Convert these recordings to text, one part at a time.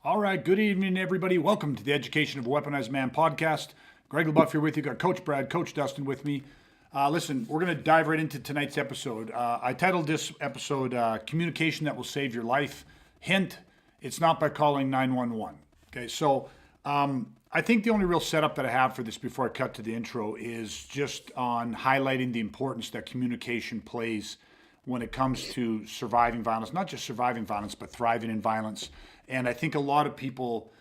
All right, good evening, everybody. Welcome to the Education of a Weaponized Man podcast. Greg LeBuff here with you. Got Coach Brad, Coach Dustin with me. Listen, we're going to dive right into tonight's episode. I titled this episode Communication That Will Save Your Life. Hint, it's not by calling 911. Okay, so I think the only real setup that I have for this before I cut to the intro is just on highlighting the importance that communication plays when it comes to surviving violence, not just surviving violence, but thriving in violence. And I think a lot of people,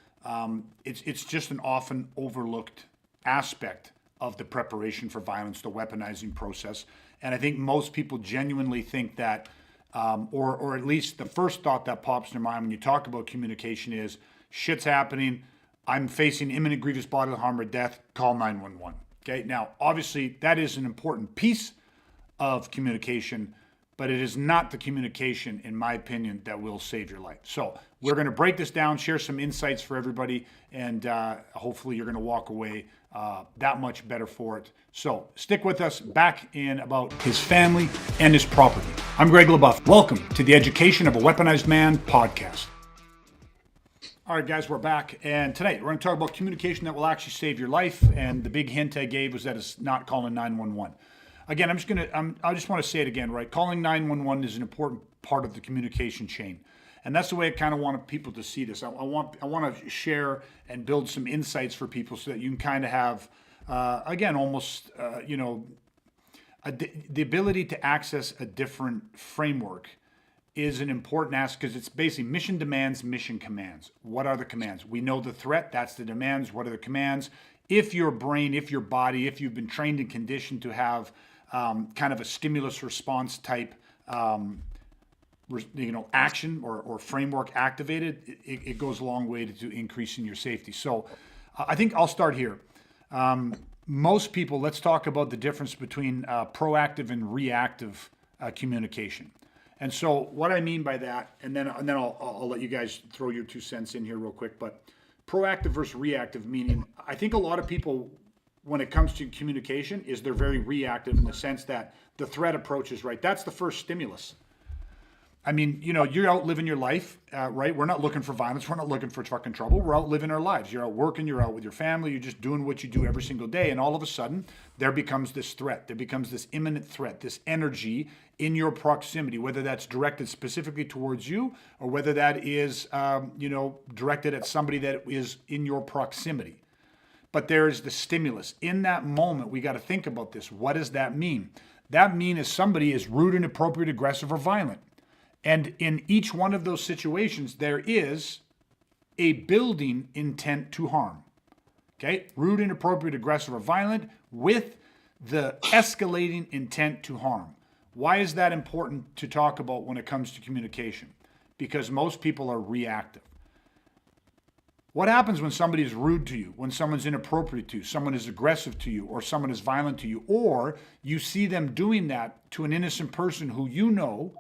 it's just an often overlooked aspect of the preparation for violence, the weaponizing process. And I think most people genuinely think that, or at least the first thought that pops in their mind when you talk about communication is, shit's happening, I'm facing imminent grievous bodily harm or death, call 911. Okay, now obviously that is an important piece of communication, but it is not the communication, in my opinion, that will save your life. So we're going to break this down, share some insights for everybody, and hopefully you're going to walk away that much better for it. So stick with us. Back in about his family and his property. I'm Greg LeBuff. Welcome to the Education of a Weaponized Man podcast. All right, guys, we're back. And tonight we're going to talk about communication that will actually save your life. And the big hint I gave was that it's not calling 911. Again, I just want to say it again, right? Calling 911 is an important part of the communication chain. And that's the way I kind of want people to see this. I want to share and build some insights for people so that you can kind of have, again, almost, the ability to access a different framework is an important aspect because it's basically mission demands, mission commands. What are the commands? We know the threat, that's the demands. What are the commands? If your brain, if your body, if you've been trained and conditioned to have kind of a stimulus response type action or framework activated, it goes a long way to increasing your safety. So I think I'll start here. Most people, let's talk about the difference between proactive and reactive communication. And so what I mean by that, and then I'll let you guys throw your 2 cents in here real quick, but proactive versus reactive, meaning I think a lot of people, when it comes to communication, is they're very reactive in the sense that the threat approach is right. That's the first stimulus. I mean, you're out living your life, right? We're not looking for violence. We're not looking for fucking trouble. We're out living our lives. You're out working. You're out with your family. You're just doing what you do every single day. And all of a sudden, there becomes this threat. There becomes this imminent threat, this energy in your proximity, whether that's directed specifically towards you or whether that is, directed at somebody that is in your proximity. But there is the stimulus. In that moment, we got to think about this. What does that mean? That means somebody is rude, inappropriate, aggressive, or violent. And in each one of those situations, there is a building intent to harm. Okay? Rude, inappropriate, aggressive, or violent with the escalating intent to harm. Why is that important to talk about when it comes to communication? Because most people are reactive. What happens when somebody is rude to you, when someone's inappropriate to you, someone is aggressive to you, or someone is violent to you, or you see them doing that to an innocent person who you know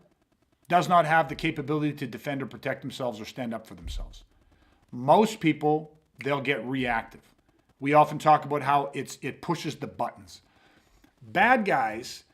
does not have the capability to defend or protect themselves or stand up for themselves? Most people, they'll get reactive. We often talk about how it pushes the buttons. Bad guys,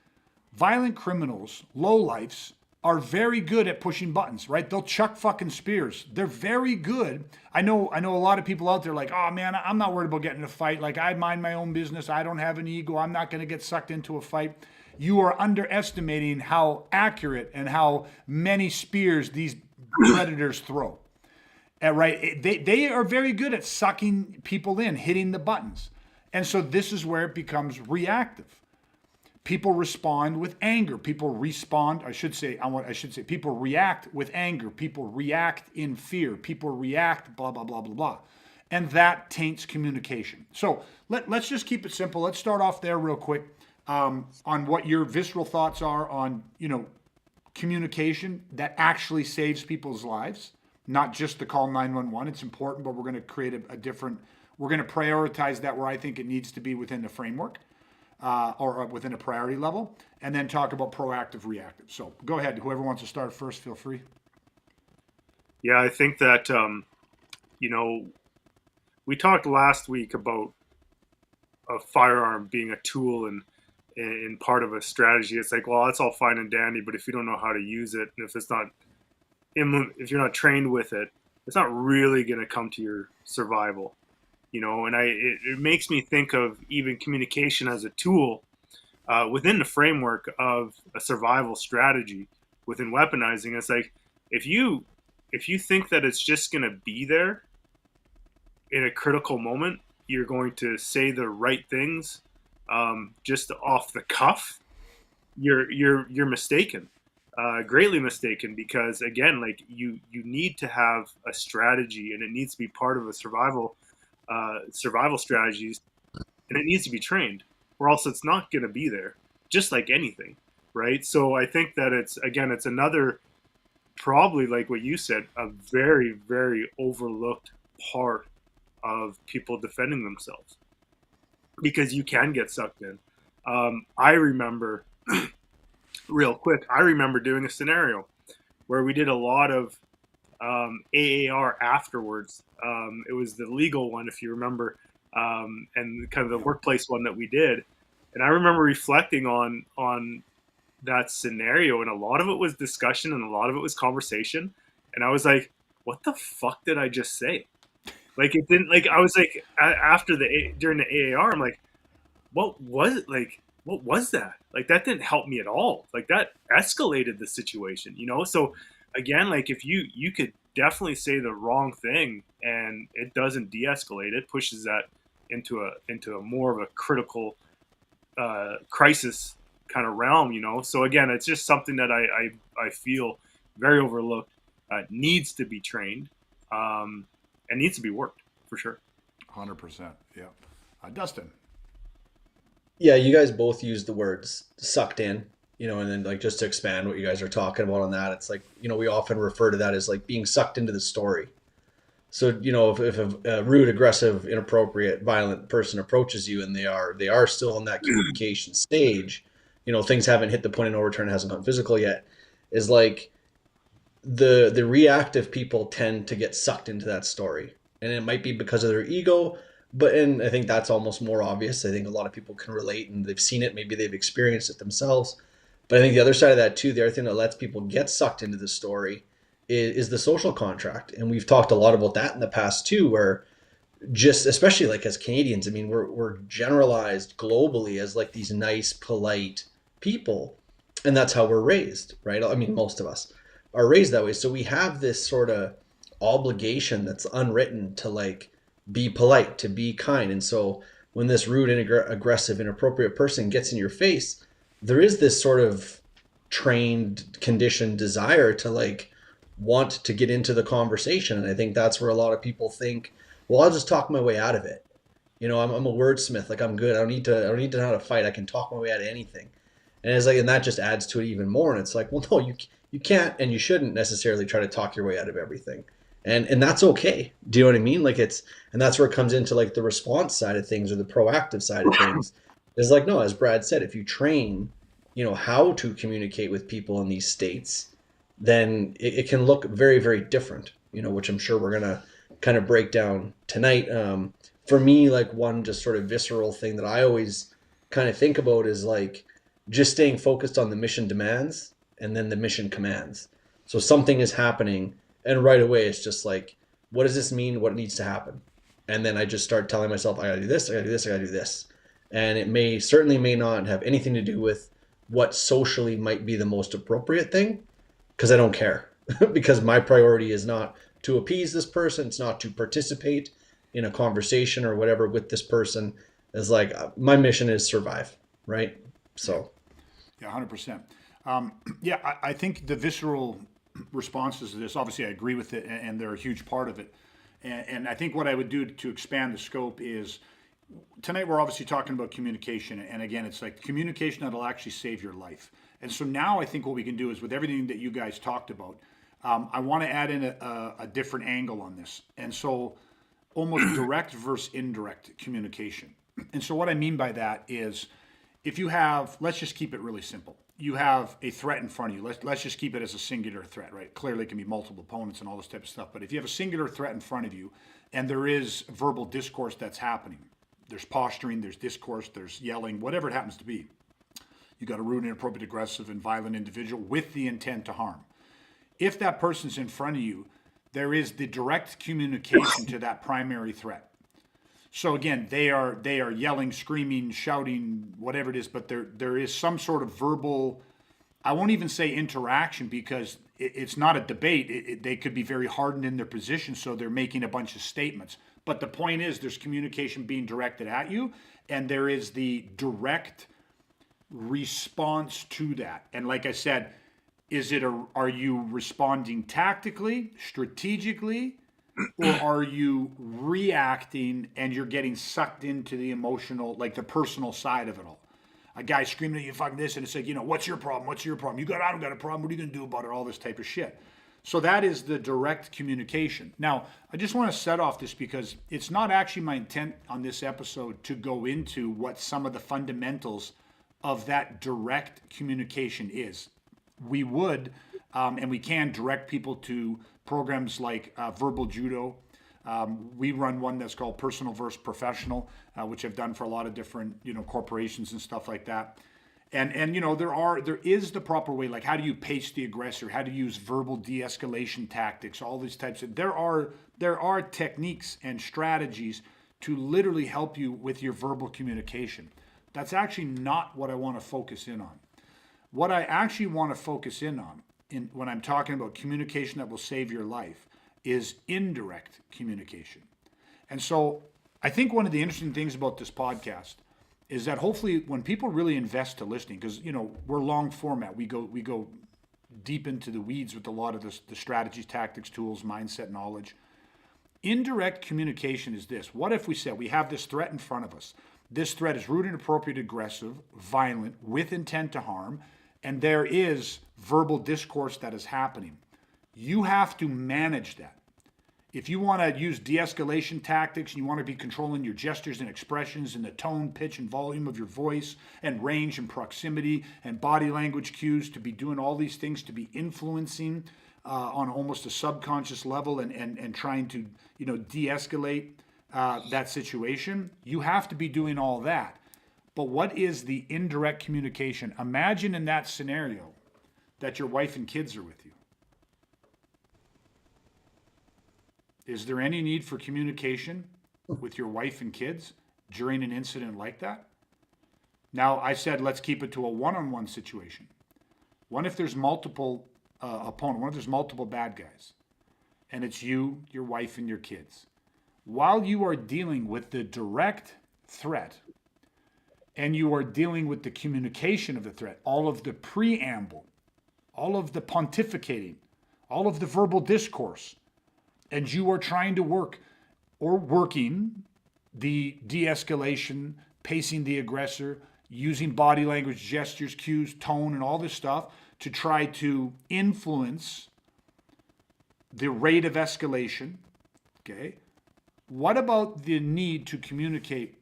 violent criminals, lowlifes are very good at pushing buttons, right? They'll chuck fucking spears. They're very good. I know a lot of people out there like, oh man, I'm not worried about getting in a fight. Like, I mind my own business. I don't have an ego. I'm not going to get sucked into a fight. You are underestimating how accurate and how many spears these predators throw. Right? They are very good at sucking people in, hitting the buttons. And so this is where it becomes reactive. People respond with anger. People people react with anger. People react in fear. People react blah, blah, blah, blah, blah. And that taints communication. So let's just keep it simple. Let's start off there real quick. On what your visceral thoughts are on, communication that actually saves people's lives, not just to call 911. It's important, but we're going to create we're going to prioritize that where I think it needs to be within the framework or within a priority level, and then talk about proactive, reactive. So go ahead. Whoever wants to start first, feel free. Yeah, I think that, we talked last week about a firearm being a tool and in part of a strategy. It's like, well, that's all fine and dandy, but if you don't know how to use it, and if you're not trained with it, it's not really going to come to your survival, you know. And it makes me think of even communication as a tool within the framework of a survival strategy within weaponizing. It's like if you think that it's just going to be there in a critical moment, you're going to say the right things just off the cuff. You're mistaken, greatly mistaken, because again, like you need to have a strategy, and it needs to be part of a survival strategies, and it needs to be trained, or else it's not going to be there, just like anything, right? So I think that it's another, probably like what you said, a very very overlooked part of people defending themselves, because you can get sucked in. I remember, real quick, I remember doing a scenario where we did a lot of AAR afterwards. It was the legal one, if you remember, and kind of the workplace one that we did. And I remember reflecting on that scenario, and a lot of it was discussion, and a lot of it was conversation. And I was like, "What the fuck did I just say?" Like it didn't. Like I was like after during the AAR, I'm like, "What was it like? What was that? Like that didn't help me at all. Like that escalated the situation, you know." So again, like if you could definitely say the wrong thing and it doesn't de-escalate, it pushes that into a more of a critical crisis kind of realm, you know. So again, it's just something that I feel very overlooked, needs to be trained, and needs to be worked for sure. 100%. Yeah. Dustin. Yeah, you guys both use the words sucked in, and then like just to expand what you guys are talking about on that, it's like, we often refer to that as like being sucked into the story. So, if a rude, aggressive, inappropriate, violent person approaches you and they are still in that communication stage, things haven't hit the point of no return, hasn't gone physical yet, is like the reactive people tend to get sucked into that story. And it might be because of their ego, and I think that's almost more obvious. I think a lot of people can relate and they've seen it, maybe they've experienced it themselves. But I think the other side of that too, the other thing that lets people get sucked into the story is the social contract. And we've talked a lot about that in the past too, where just especially like as Canadians, I mean, we're generalized globally as like these nice, polite people. And that's how we're raised, right? I mean, most of us are raised that way. So we have this sort of obligation that's unwritten to like be polite, to be kind. And so when this rude and aggressive, inappropriate person gets in your face, there is this sort of trained, conditioned desire to like want to get into the conversation. And I think that's where a lot of people think, well, I'll just talk my way out of it. I'm a wordsmith. Like I'm good. I don't need to know how to fight. I can talk my way out of anything. And it's like, and that just adds to it even more. And it's like, well, no, you can't, and you shouldn't necessarily try to talk your way out of everything. And that's okay. Do you know what I mean? Like and that's where it comes into like the response side of things or the proactive side of things. Is like, no, as Brad said, if you train, how to communicate with people in these states, then it can look very, very different, which I'm sure we're going to kind of break down tonight. For me, like one just sort of visceral thing that I always kind of think about is like just staying focused on the mission demands and then the mission commands. So something is happening and right away it's just like, what does this mean? What needs to happen? And then I just start telling myself, I gotta do this, I gotta do this, I gotta do this. And it certainly may not have anything to do with what socially might be the most appropriate thing, because I don't care. Because my priority is not to appease this person, it's not to participate in a conversation or whatever with this person. It's like my mission is survive, right? So Yeah, 100%. Yeah, I think the visceral responses to this, obviously I agree with it, and they're a huge part of it. And I think what I would do to expand the scope is, tonight we're obviously talking about communication. And again, it's like communication that'll actually save your life. And so now I think what we can do is, with everything that you guys talked about, I want to add in a different angle on this. And so almost direct versus indirect communication. And so what I mean by that is, if you have, let's just keep it really simple. You have a threat in front of you. Let's just keep it as a singular threat, right? Clearly, it can be multiple opponents and all this type of stuff. But if you have a singular threat in front of you, and there is verbal discourse that's happening, there's posturing, there's discourse, there's yelling, whatever it happens to be. You got a rude, inappropriate, aggressive, and violent individual with the intent to harm. If that person's in front of you, there is the direct communication to that primary threat. So again, they are yelling, screaming, shouting, whatever it is, but there is some sort of verbal, I won't even say interaction, because it's not a debate. They could be very hardened in their position, so they're making a bunch of statements. But the point is, there's communication being directed at you, and there is the direct response to that. And like I said, are you responding tactically, strategically, or are you reacting and you're getting sucked into the emotional, like the personal side of it all? A guy screaming at you, fucking this, and it's like, what's your problem? What's your problem? I don't got a problem. What are you going to do about it? All this type of shit. So that is the direct communication. Now, I just want to set off this because it's not actually my intent on this episode to go into what some of the fundamentals of that direct communication is. We would, and we can direct people to programs like Verbal Judo. We run one that's called Personal versus Professional, which I've done for a lot of different, corporations and stuff like that. And there is the proper way, like how do you pace the aggressor, how to use verbal de-escalation tactics, all these types of, there are techniques and strategies to literally help you with your verbal communication. That's actually not what I want to focus in on. What I actually want to focus in on when I'm talking about communication that will save your life is indirect communication. And so I think one of the interesting things about this podcast is that hopefully when people really invest to listening, because we're long format, we go deep into the weeds with a lot of the strategies, tactics, tools, mindset, knowledge. Indirect communication is this. What if we said we have this threat in front of us? This threat is rude, inappropriate, aggressive, violent, with intent to harm, and there is verbal discourse that is happening. You have to manage that. If you want to use de-escalation tactics, and you want to be controlling your gestures and expressions and the tone, pitch, and volume of your voice and range and proximity and body language cues, to be doing all these things, to be influencing on almost a subconscious level and trying to de-escalate that situation, you have to be doing all that. But what is the indirect communication? Imagine in that scenario that your wife and kids are with you. Is there any need for communication with your wife and kids during an incident like that? Now, I said let's keep it to a one-on-one situation. What if there's multiple opponents? What if there's multiple bad guys? And it's you, your wife, and your kids. While you are dealing with the direct threat and you are dealing with the communication of the threat, all of the preamble, all of the pontificating, all of the verbal discourse, and you are trying to working the de-escalation, pacing the aggressor, using body language, gestures, cues, tone, and all this stuff to try to influence the rate of escalation, okay? What about the need to communicate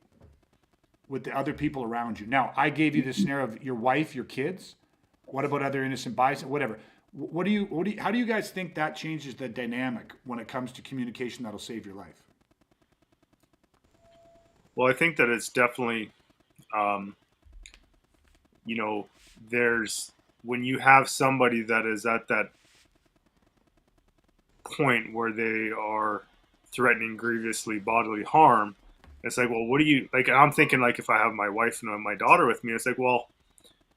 with the other people around you? Now, I gave you the scenario of your wife, your kids. What about other innocent bystanders? Whatever. How do you guys think that changes the dynamic when it comes to communication that'll save your life? Well, I think that it's definitely, there's, when you have somebody that is at that point where they are threatening grievously bodily harm, it's like, well, what do you, like, I'm thinking, like, if I have my wife and my daughter with me, it's like, well,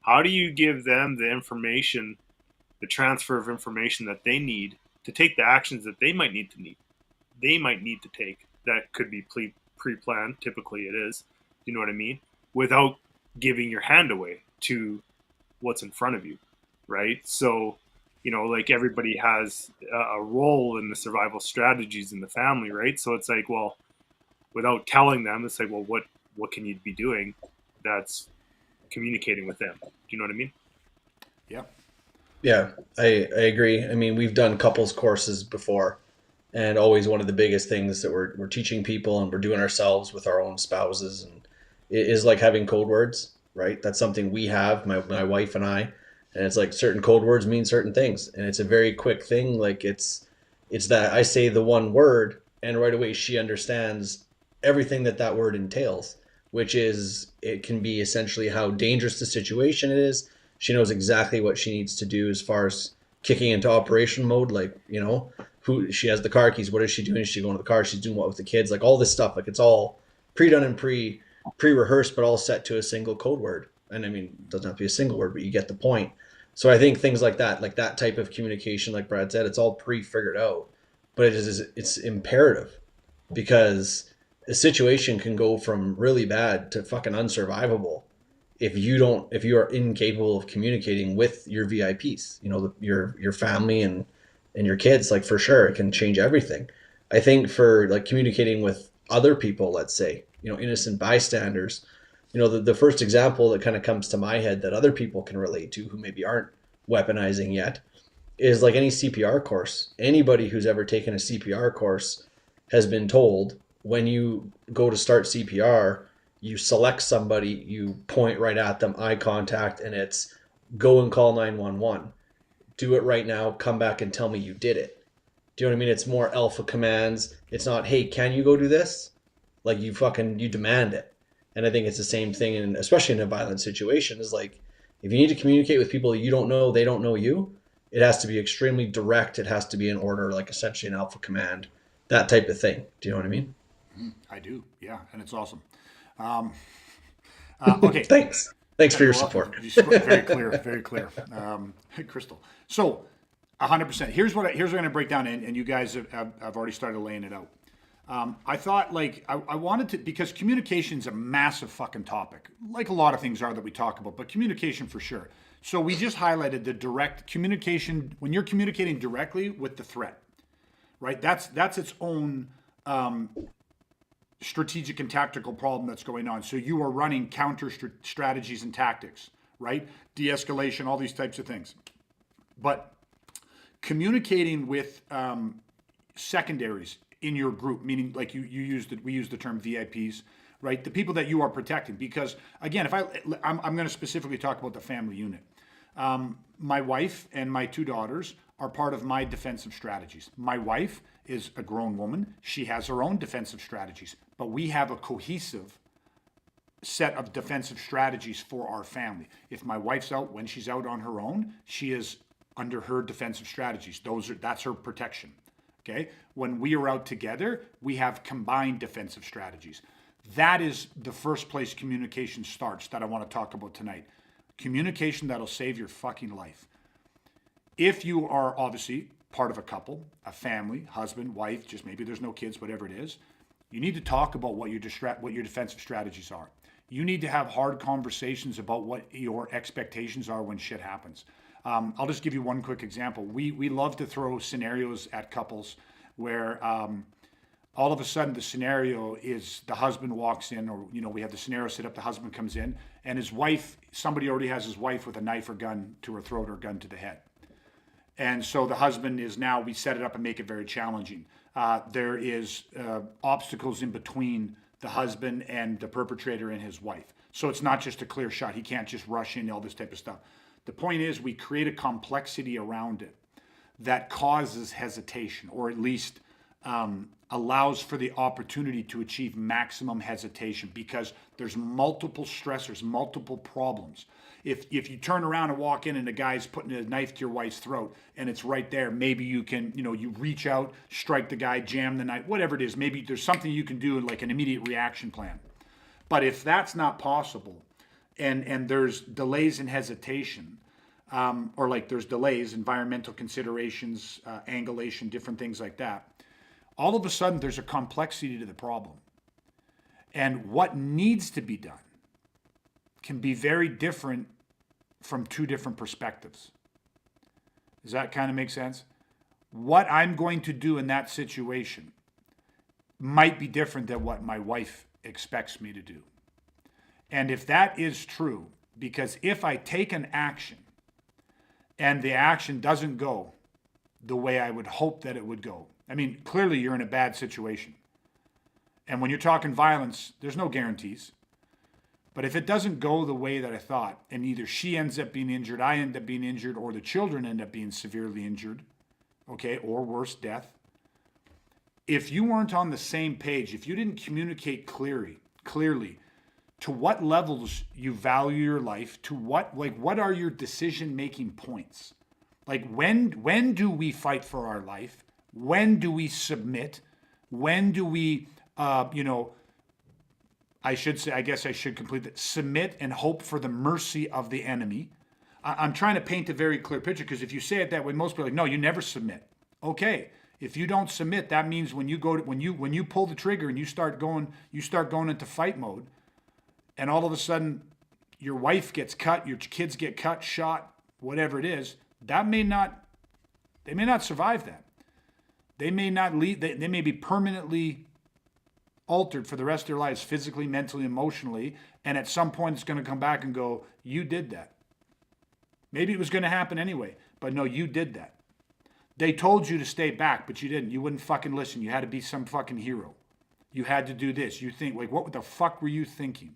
how do you give them the information, the transfer of information that they need to take the actions that they might need to take, that could be pre-planned, typically it is, you know what I mean, without giving your hand away to what's in front of you, right? So, like, everybody has a role in the survival strategies in the family, right? So it's like, well, without telling them, it's like, well, what can you be doing that's communicating with them? Do you know what I mean? Yeah. Yeah, I agree. I mean, we've done couples courses before, and always one of the biggest things that we're teaching people and we're doing ourselves with our own spouses, and it is like having code words, right? That's something we have, my wife and I, and it's like certain code words mean certain things, and it's a very quick thing. Like it's that I say the one word, and right away she understands everything that word entails, which is, it can be essentially how dangerous the situation is. She knows exactly what she needs to do as far as kicking into operation mode. Like, who she has the car keys. What is she doing? Is she going to the car? She's doing what with the kids? Like all this stuff. Like it's all pre-done and pre-rehearsed, but all set to a single code word. And I mean, it doesn't have to be a single word, but you get the point. So I think things like that type of communication, like Brad said, it's all pre-figured out, but it's imperative because a situation can go from really bad to fucking unsurvivable if you are incapable of communicating with your VIPs, your family and your kids. Like for sure, it can change everything. I think for like communicating with other people, let's say, innocent bystanders, the first example that kind of comes to my head that other people can relate to who maybe aren't weaponizing yet is like any CPR course. Anybody who's ever taken a CPR course has been told when you go to start CPR, you select somebody, you point right at them, eye contact, and it's go and call 911. Do it right now. Come back and tell me you did it. Do you know what I mean? It's more alpha commands. It's not, hey, can you go do this? Like you demand it. And I think it's the same thing, and especially in a violent situation, is like if you need to communicate with people you don't know, they don't know you, it has to be extremely direct. It has to be in order, like essentially an alpha command, that type of thing. Do you know what I mean? I do, yeah, and it's awesome. Okay. Thanks for your support. Very clear, very clear. Crystal. So 100%. Here's what I'm going to break down, and you guys have already started laying it out. I thought I wanted to, because communication is a massive fucking topic, like a lot of things are that we talk about, but communication for sure. So we just highlighted the direct communication, when you're communicating directly with the threat, right? That's its own strategic and tactical problem that's going on. So you are running counter strategies and tactics, right? De-escalation, all these types of things. But communicating with secondaries in your group, meaning like we use the term VIPs, right? The people that you are protecting. Because again, I'm going to specifically talk about the family unit. My wife and my two daughters are part of my defensive strategies. My wife is a grown woman. She has her own defensive strategies, but we have a cohesive set of defensive strategies for our family. If my wife's out, when she's out on her own, she is under her defensive strategies. That's her protection. Okay. When we are out together, we have combined defensive strategies. That is the first place communication starts that I want to talk about tonight. Communication that'll save your fucking life. If you are obviously part of a couple, a family, husband, wife, just maybe there's no kids, whatever it is, you need to talk about what your defensive strategies are. You need to have hard conversations about what your expectations are when shit happens. I'll just give you one quick example. We love to throw scenarios at couples where all of a sudden the scenario is the husband walks in, or we have the scenario set up, the husband comes in and his wife, somebody already has his wife with a knife or gun to her throat or gun to the head. And so the husband is now, we set it up and make it very challenging. There is obstacles in between the husband and the perpetrator and his wife. So it's not just a clear shot. He can't just rush in, all this type of stuff. The point is we create a complexity around it that causes hesitation, or at least allows for the opportunity to achieve maximum hesitation, because there's multiple stressors, multiple problems. If you turn around and walk in and the guy's putting a knife to your wife's throat and it's right there, maybe you can, you reach out, strike the guy, jam the knife, whatever it is. Maybe there's something you can do, like an immediate reaction plan. But if that's not possible, and there's delays and hesitation, or like there's delays, environmental considerations, angulation, different things like that, all of a sudden there's a complexity to the problem. And what needs to be done can be very different from two different perspectives. Does that kind of make sense? What I'm going to do in that situation might be different than what my wife expects me to do. And if that is true, because if I take an action and the action doesn't go the way I would hope that it would go, I mean, clearly you're in a bad situation. And when you're talking violence, there's no guarantees. But if it doesn't go the way that I thought, and either she ends up being injured, I end up being injured, or the children end up being severely injured, okay, or worse, death. If you weren't on the same page, if you didn't communicate clearly to what levels you value your life, to what are your decision-making points? Like when do we fight for our life? When do we submit? When do we, I should say, I guess I should complete that. Submit and hope for the mercy of the enemy. I'm trying to paint a very clear picture, because if you say it that way, most people are like, no, you never submit. Okay, if you don't submit, that means when you pull the trigger and you start going into fight mode, and all of a sudden your wife gets cut, your kids get cut, shot, whatever it is, they may not survive that. They may not lead. They may be permanently altered for the rest of their lives, physically, mentally, emotionally, and at some point it's going to come back and go, you did that. Maybe it was going to happen anyway, but no, you did that. They told you to stay back, but you didn't. You wouldn't fucking listen. You had to be some fucking hero. You had to do this. You think, like, what the fuck were you thinking?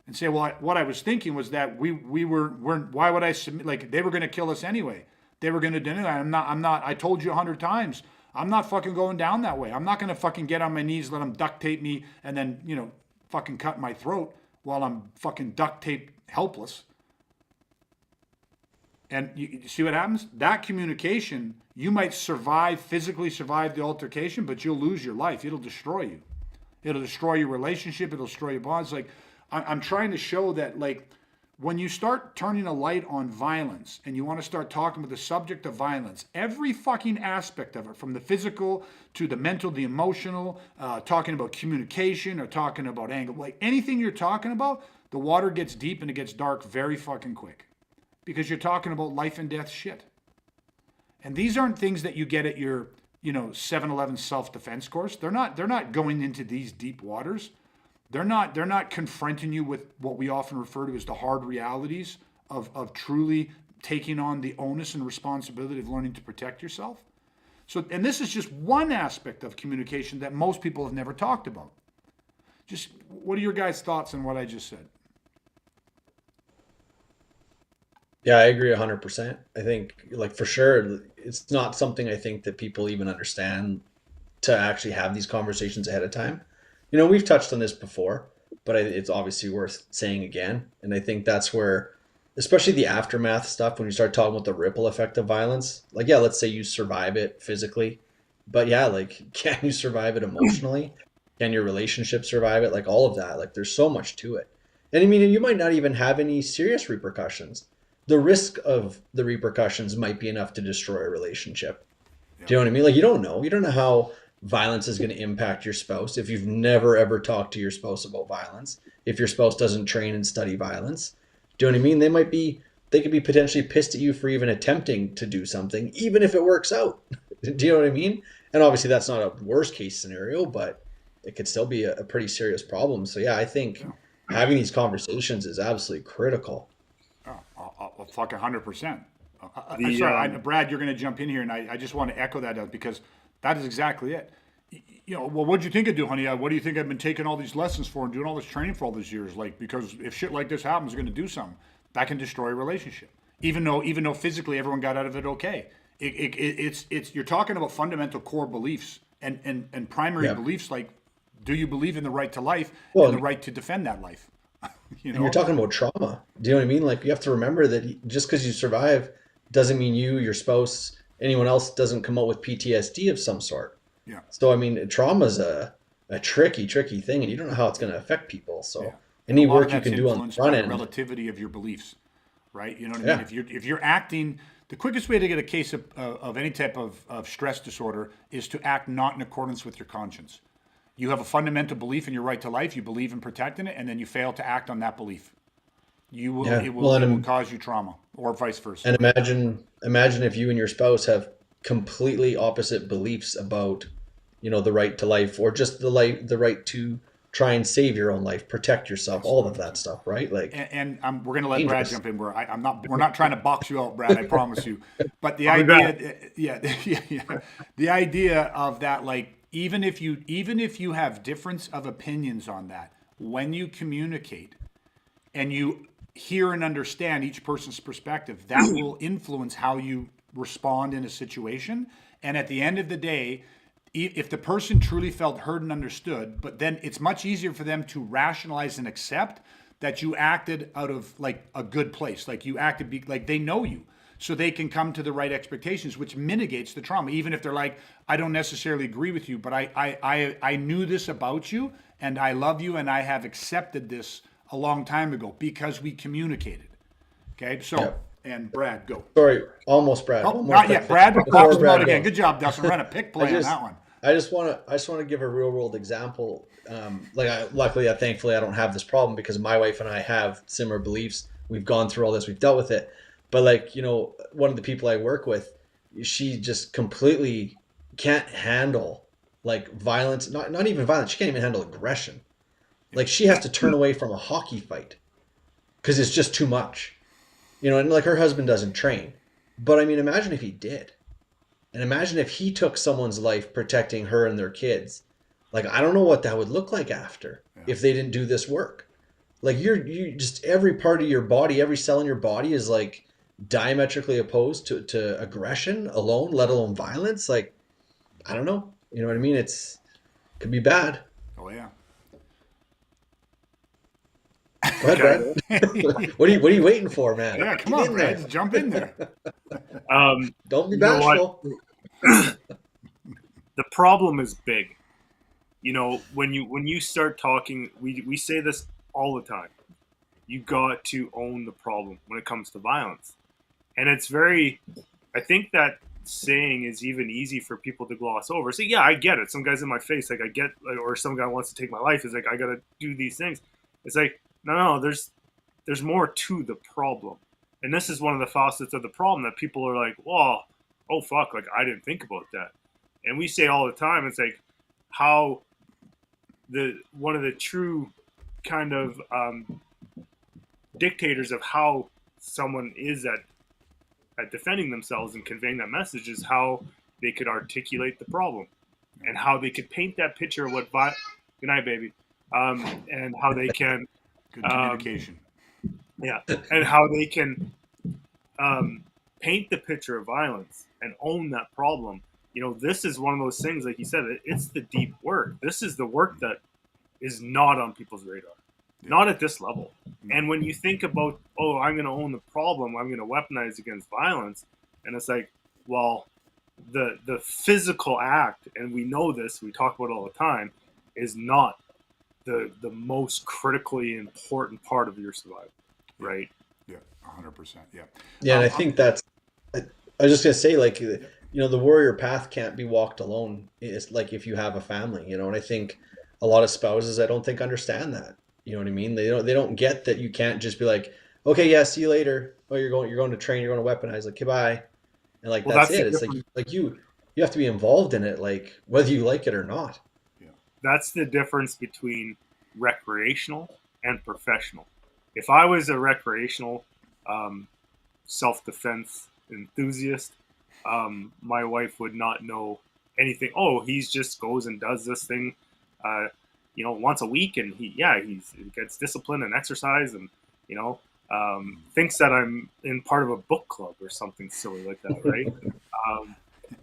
And say, well, what I was thinking was that we weren't. Why would I submit? Like, they were going to kill us anyway. They were going to do it. I'm not. I told you 100 times. I'm not fucking going down that way. I'm not going to fucking get on my knees, let them duct tape me, and then, fucking cut my throat while I'm fucking duct taped helpless. And you see what happens? That communication, you might physically survive the altercation, but you'll lose your life. It'll destroy you. It'll destroy your relationship. It'll destroy your bonds. Like, I'm trying to show that, like, when you start turning a light on violence and you want to start talking about the subject of violence, every fucking aspect of it, from the physical to the mental, the emotional, talking about communication or talking about anger, like anything you're talking about, the water gets deep and it gets dark very fucking quick, because you're talking about life and death shit. And these aren't things that you get at your, 7-Eleven self-defense course. They're not going into these deep waters. They're not confronting you with what we often refer to as the hard realities of truly taking on the onus and responsibility of learning to protect yourself. So, and this is just one aspect of communication that most people have never talked about. Just, what are your guys' thoughts on what I just said? Yeah, I agree 100%. I think, like, for sure, it's not something I think that people even understand, to actually have these conversations ahead of time. We've touched on this before, but it's obviously worth saying again. And I think that's where, especially the aftermath stuff, when you start talking about the ripple effect of violence, like, yeah, let's say you survive it physically, but yeah, like, can you survive it emotionally? Can your relationship survive it? Like, all of that, like, there's so much to it. And I mean, you might not even have any serious repercussions. The risk of the repercussions might be enough to destroy a relationship. Yeah. Do you know what I mean? Like, you don't know how violence is going to impact your spouse if you've never ever talked to your spouse about violence, if your spouse doesn't train and study violence. Do you know what I mean? They could be potentially pissed at you for even attempting to do something, even if it works out. Do you know what I mean? And obviously that's not a worst case scenario, but it could still be a pretty serious problem. So yeah, I think having these conversations is absolutely critical. Fuck 100%. Sorry, Brad, you're going to jump in here, and I just want to echo that, because that is exactly it. Well, what'd you think I'd do, honey? What do you think I've been taking all these lessons for and doing all this training for all these years? Like, because if shit like this happens, we're going to do something. That can destroy a relationship. Even though physically everyone got out of it okay. It's you're talking about fundamental core beliefs and primary beliefs, like, do you believe in the right to life and the right to defend that life? And you're talking about trauma. Do you know what I mean? Like, you have to remember that just because you survive doesn't mean you, your spouse, anyone else doesn't come out with PTSD of some sort. Yeah. So, I mean, trauma is a tricky thing, and you don't know how it's going to affect people. So any work you can do on the front end. Relativity of your beliefs, right? You know what I mean? If you're acting, the quickest way to get a case of any type of stress disorder is to act not in accordance with your conscience. You have a fundamental belief in your right to life. You believe in protecting it, and then you fail to act on that belief. It will cause you trauma, or vice versa. And imagine if you and your spouse have completely opposite beliefs about, the right to life, or just the right to try and save your own life, protect yourself, all of that stuff, right? Like, and we're going to let Brad jump in. We're not trying to box you out, Brad. I promise you. But the idea, the idea of that, like, even if you have difference of opinions on that, when you communicate and you hear and understand each person's perspective, that will influence how you respond in a situation. And at the end of the day, if the person truly felt heard and understood, but then it's much easier for them to rationalize and accept that you acted out of, like, a good place, like you acted like they know you. so they can come to the right expectations, which mitigates the trauma. Even if they're like, I don't necessarily agree with you, but I knew this about you and I love you and I have accepted this a long time ago because we communicated. Okay, so, Yeah. and Brad, go. Sorry, almost Brad. Oh, One more not quick yet. thing Brad before boxed him Brad out again. goes. Good job, Dustin. Run a pick play on that one. I just want to give a real world example. Luckily, thankfully, I don't have this problem because my wife and I have similar beliefs. We've gone through all this. We've dealt with it. But like, you know, one of the people I work with, she just completely can't handle like violence. Not even violence. She can't even handle aggression. Like she has to turn away from a hockey fight because it's just too much. You know, and like her husband doesn't train. But I mean, imagine if he did. And imagine if he took someone's life protecting her and their kids. Like, I don't know what that would look like after if they didn't do this work. Like you just every part of your body, every cell in your body is like diametrically opposed to aggression alone, let alone violence. Like, I don't know. You know what I mean? It could be bad. Oh, yeah. Go ahead, Brad. What are you waiting for, man? Yeah, come Get on, in Brad. there. Just jump in there. Don't be You know what? bashful. The problem is big. You know, when you start talking, we say this all the time. You got to own the problem when it comes to violence. And it's very, I think that saying is even easy for people to gloss over. So yeah, I get it. Some guy's in my face, like I get, or some guy wants to take my life. Is like I got to do these things. It's like no, there's more to the problem, and this is one of the facets of the problem that people are like, well, oh fuck, like I didn't think about that, and we say all the time. It's like how one of the true kind of dictators of how someone is at defending themselves and conveying that message is how they could articulate the problem and how they could paint that picture of what good night baby and how they can Good communication. and how they can paint the picture of violence and own that problem. You know, this is one of those things, like you said, it's the deep work. This is the work that is not on people's radar, not at this level. And when you think about, oh, I'm going to own the problem, I'm going to weaponize against violence, and it's like, well, the physical act, and we know this, we talk about it all the time, is not the most critically important part of your survival, right? Yeah, 100%. Yeah. Yeah, and I think that's. I was just gonna say, like, you know, the warrior path can't be walked alone. It's like if you have a family, you know, and I think a lot of spouses, I don't think understand that. You know what I mean? They don't get that you can't just be like, okay, yeah, see you later. Oh, you're going to train, you're going to weaponize, like, goodbye, and like that's it. It's like you have to be involved in it, like whether you like it or not. That's the difference between recreational and professional. If I was a recreational self-defense enthusiast, my wife would not know anything. Oh, he just goes and does this thing, once a week, and he gets discipline and exercise, and thinks that I'm in part of a book club or something silly like that, right?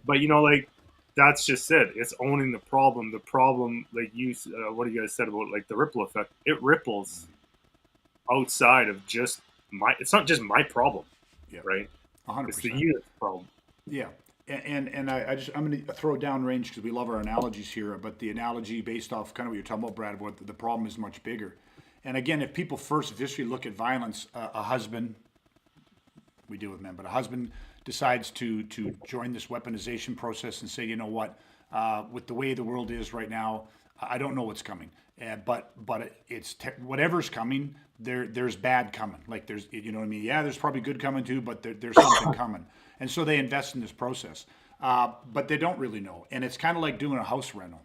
But like, that's just it. It's owning the problem. The problem, like what you guys said about like the ripple effect, it ripples outside of just it's not just my problem, right? 100%. It's the unit's problem. Yeah. And I'm going to throw down range because we love our analogies here, but the analogy based off kind of what you're talking about, Brad, about the problem is much bigger. And again, if people first viscerally look at violence, a husband, we deal with men, but a husband decides to join this weaponization process and say, you know what, with the way the world is right now, I don't know what's coming, but it's whatever's coming. There's bad coming. Like there's, you know what I mean? Yeah, there's probably good coming too, but there's something coming. And so they invest in this process, but they don't really know. And it's kind of like doing a house rental.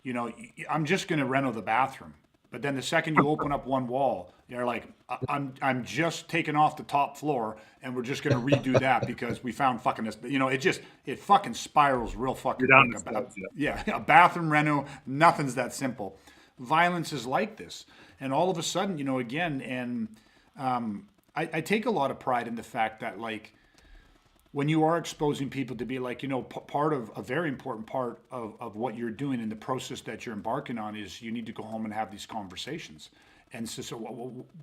You know, I'm just going to reno the bathroom. But then the second you open up one wall, you're like, I'm just taking off the top floor, and we're just going to redo that because we found fucking this. You know, it fucking spirals real fucking quick. Yeah, a bathroom reno, nothing's that simple. Violence is like this, and all of a sudden, again, and I take a lot of pride in the fact that like, when you are exposing people to be like, part of a very important part of what you're doing in the process that you're embarking on is you need to go home and have these conversations. And so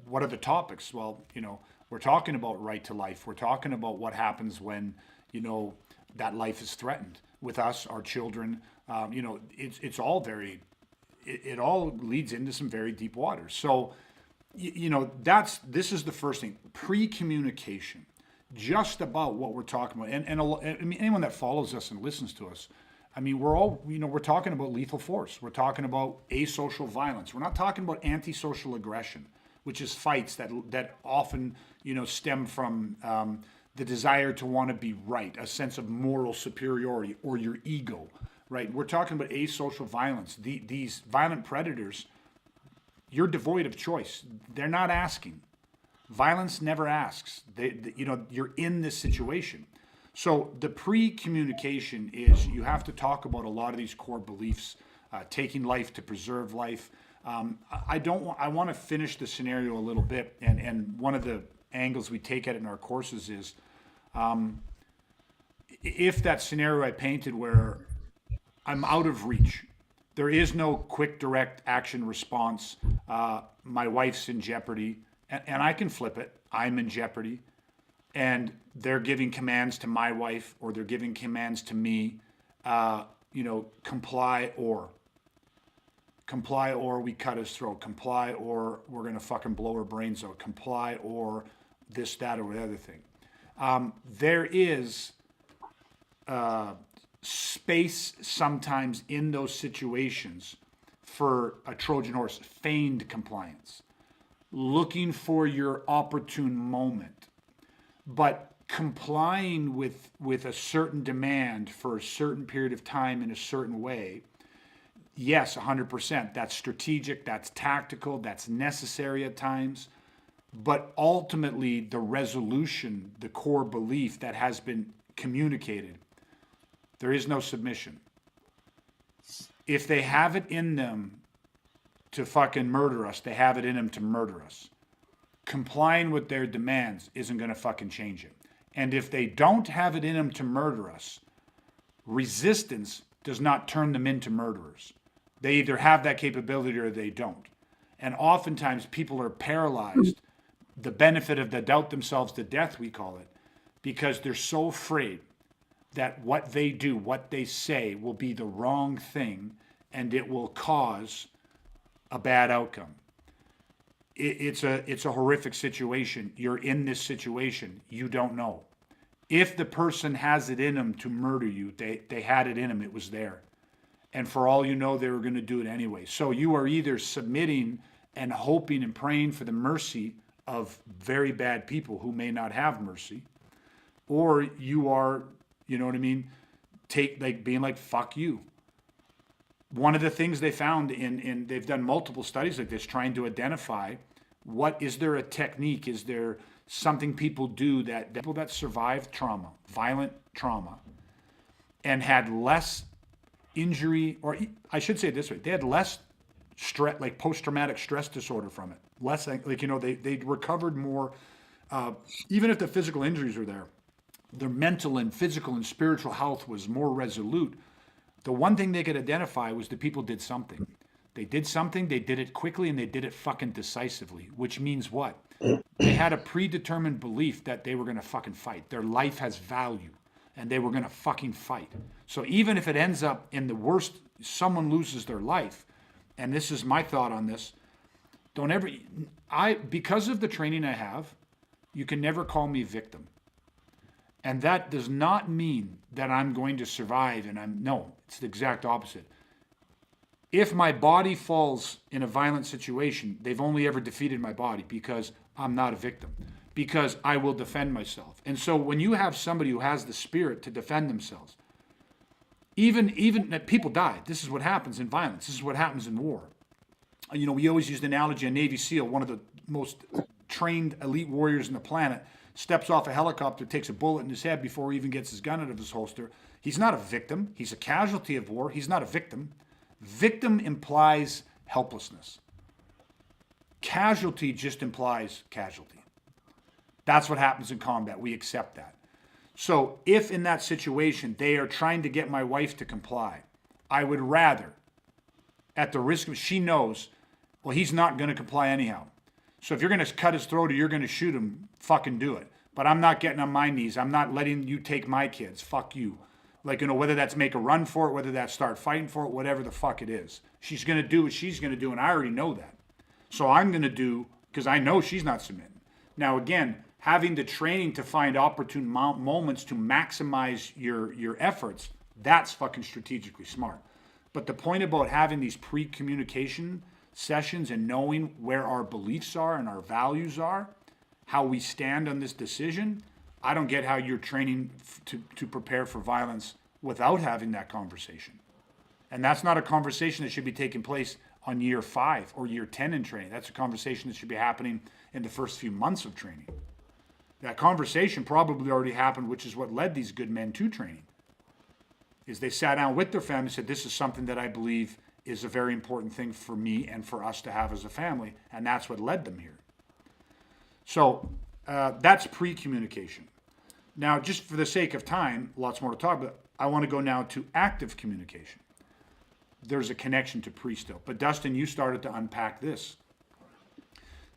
what are the topics? Well, We're talking about right to life. We're talking about what happens when, that life is threatened with us, our children. It's all very, it all leads into some very deep waters. So, this is the first thing, pre-communication, just about what we're talking about. And anyone that follows us and listens to us, we're talking about lethal force. We're talking about asocial violence. We're not talking about antisocial aggression, which is fights that often, stem from the desire to want to be right, a sense of moral superiority or your ego, right? We're talking about asocial violence. These violent predators, you're devoid of choice. They're not asking. Violence never asks. You're in this situation. So the pre-communication is you have to talk about a lot of these core beliefs, taking life to preserve life. I want to finish the scenario a little bit, and one of the angles we take at it in our courses is, if that scenario I painted where I'm out of reach, there is no quick, direct action response. My wife's in jeopardy, and I can flip it. I'm in jeopardy, and they're giving commands to my wife, or they're giving commands to me. Comply or we cut his throat. Comply or we're gonna fucking blow her brains out. Comply or this, that, or the other thing. There is space sometimes in those situations for a Trojan horse, feigned compliance, looking for your opportune moment, but complying with a certain demand for a certain period of time in a certain way. Yes, 100%. That's strategic, that's tactical, that's necessary at times. But ultimately, the resolution, the core belief that has been communicated, there is no submission. If they have it in them to fucking murder us, they have it in them to murder us. Complying with their demands isn't going to fucking change it. And if they don't have it in them to murder us, resistance does not turn them into murderers. They either have that capability or they don't. And oftentimes people are paralyzed, the benefit of the doubt themselves to death, we call it, because they're so afraid that what they do, what they say will be the wrong thing and it will cause a bad outcome. It's a horrific situation. You're in this situation. You don't know. If the person has it in them to murder you, they had it in them. It was there. And for all you know, they were going to do it anyway. So you are either submitting and hoping and praying for the mercy of very bad people who may not have mercy, or you are, being like, fuck you. One of the things they found in they've done multiple studies like this, trying to identify is there a technique, is there something people do that people that survived trauma, violent trauma, and had less injury, or I should say it this way, they had less stress, like post-traumatic stress disorder from it. Less they recovered more, even if the physical injuries were there, their mental and physical and spiritual health was more resolute. The one thing they could identify was the people did something. They did something, they did it quickly, and they did it fucking decisively, which means what? They had a predetermined belief that they were going to fucking fight. Their life has value, and they were going to fucking fight. So even if it ends up in the worst, someone loses their life, and this is my thought on this, because of the training I have, you can never call me victim. And that does not mean that I'm going to survive no, it's the exact opposite. If my body falls in a violent situation, they've only ever defeated my body because I'm not a victim, because I will defend myself. And so when you have somebody who has the spirit to defend themselves, even that people die, this is what happens in violence, this is what happens in war. We always use the analogy of Navy SEAL, one of the most trained elite warriors on the planet, steps off a helicopter, takes a bullet in his head before he even gets his gun out of his holster. He's not a victim. He's a casualty of war. He's not a victim. Victim implies helplessness. Casualty just implies casualty. That's what happens in combat. We accept that. So if in that situation they are trying to get my wife to comply, I would rather, at the risk of, she knows, well, he's not going to comply anyhow. So if you're going to cut his throat or you're going to shoot him, fucking do it. But I'm not getting on my knees. I'm not letting you take my kids. Fuck you. Like, whether that's make a run for it, whether that's start fighting for it, whatever the fuck it is. She's going to do what she's going to do, and I already know that. So I'm going to do, because I know she's not submitting. Now, again, having the training to find opportune moments to maximize your efforts, that's fucking strategically smart. But the point about having these pre-communication sessions and knowing where our beliefs are and our values are, how we stand on this decision, I don't get how you're training to prepare for violence without having that conversation. And that's not a conversation that should be taking place on year 5 or year 10 in training. That's a conversation that should be happening in the first few months of training. That conversation probably already happened, which is what led these good men to training. Is they sat down with their family and said, this is something that I believe is a very important thing for me and for us to have as a family, and that's what led them here. So that's pre-communication. Now, just for the sake of time, lots more to talk about, I want to go now to active communication. There's a connection to pre still. But Dustin, you started to unpack this.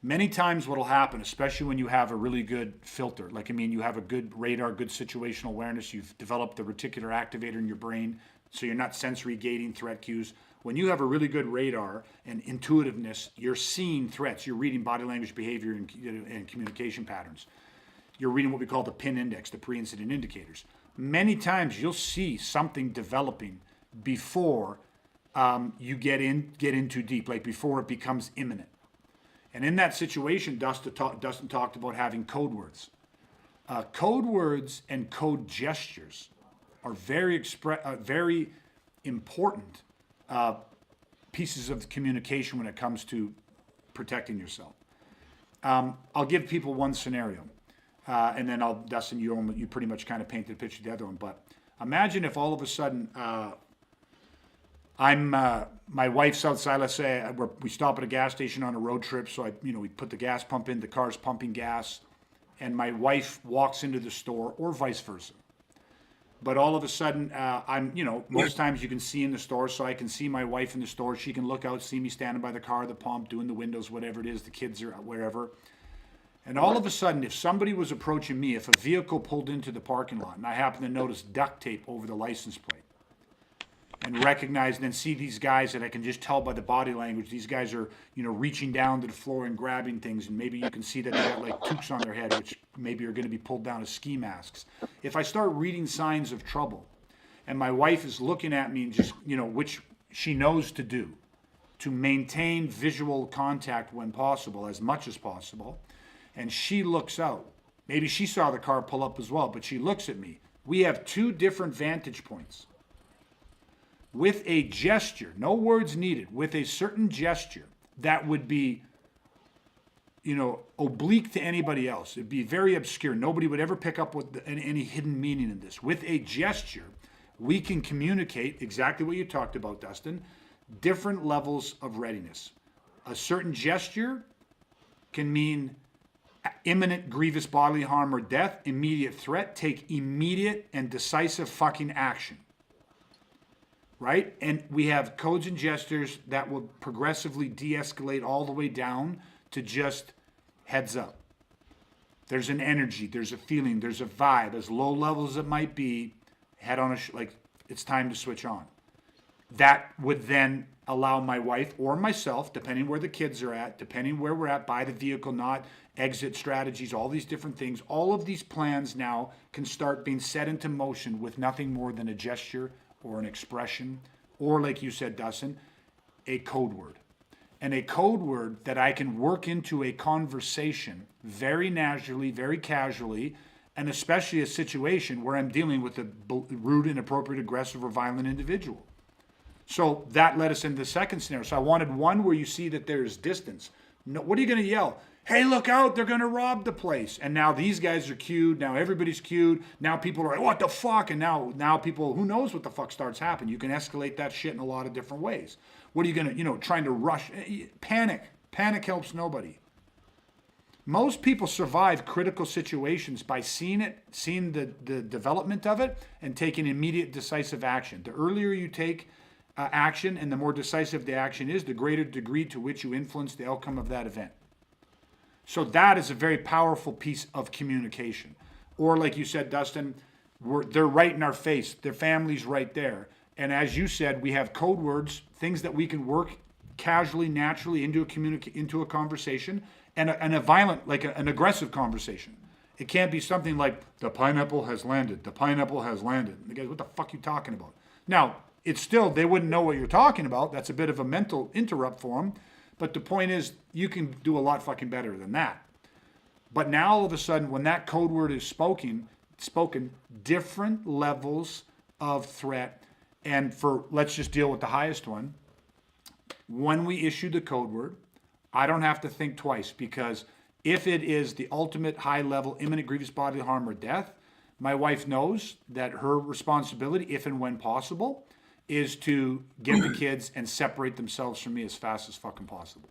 Many times what will happen, especially when you have a really good filter, you have a good radar, good situational awareness, you've developed the reticular activator in your brain, so you're not sensory gating threat cues. When you have a really good radar and intuitiveness, you're seeing threats, you're reading body language, behavior, and communication patterns. You're reading what we call the PIN index, the pre-incident indicators. Many times you'll see something developing before you get in too deep, like before it becomes imminent. And in that situation, Dustin talked about having code words. Code words and code gestures are very important pieces of communication when it comes to protecting yourself. I'll give people one scenario, and then Dustin, you pretty much kind of painted the picture of the other one. But imagine if all of a sudden my wife's outside. Let's say we stop at a gas station on a road trip. So we put the gas pump in, the car's pumping gas, and my wife walks into the store, or vice versa. But all of a sudden, most times you can see in the store, so I can see my wife in the store. She can look out, see me standing by the car, the pump, doing the windows, whatever it is, the kids are wherever. And all of a sudden, if somebody was approaching me, if a vehicle pulled into the parking lot, and I happen to notice duct tape over the license plate, and recognize and then see these guys that I can just tell by the body language, these guys are, reaching down to the floor and grabbing things, and maybe you can see that they got like toques on their head, which maybe are going to be pulled down as ski masks. If I start reading signs of trouble, and my wife is looking at me and just, which she knows to do, to maintain visual contact when possible, as much as possible, and she looks out. Maybe she saw the car pull up as well, but she looks at me. We have two different vantage points. With a gesture, no words needed, with a certain gesture that would be, oblique to anybody else. It'd be very obscure. Nobody would ever pick up with any hidden meaning in this. With a gesture, we can communicate exactly what you talked about, Dustin, different levels of readiness. A certain gesture can mean imminent grievous bodily harm or death, immediate threat, take immediate and decisive fucking action. Right? And we have codes and gestures that will progressively de-escalate all the way down to just heads up. There's an energy, there's a feeling, there's a vibe, as low level as it might be, head on it's time to switch on. That would then allow my wife or myself, depending where the kids are at, depending where we're at, by the vehicle, not exit strategies, all these different things. All of these plans now can start being set into motion with nothing more than a gesture or an expression, or like you said, Dustin, a code word. And a code word that I can work into a conversation very naturally, very casually, and especially a situation where I'm dealing with a rude, inappropriate, aggressive, or violent individual. So that led us into the second scenario. So I wanted one where you see that there's distance. No, what are you going to yell? Hey, look out, they're going to rob the place. And now these guys are cued. Now everybody's cued. Now people are like, what the fuck? And now people, who knows what the fuck starts happening. You can escalate that shit in a lot of different ways. What are you going to, trying to rush? Panic. Panic helps nobody. Most people survive critical situations by seeing the development of it and taking immediate decisive action. The earlier you take action and the more decisive the action is, the greater degree to which you influence the outcome of that event. So that is a very powerful piece of communication. Or like you said, Dustin, they're right in our face. Their family's right there. And as you said, we have code words, things that we can work casually, naturally into a conversation, and a violent, like an aggressive conversation. It can't be something like the pineapple has landed. The pineapple has landed. And the guys, what the fuck are you talking about? Now, it's still, they wouldn't know what you're talking about. That's a bit of a mental interrupt for them. But the point is, you can do a lot fucking better than that. But now all of a sudden, when that code word is spoken, different levels of threat. And let's just deal with the highest one. When we issue the code word, I don't have to think twice, because if it is the ultimate high level imminent grievous bodily harm or death, my wife knows that her responsibility, if and when possible, is to get the kids and separate themselves from me as fast as fucking possible.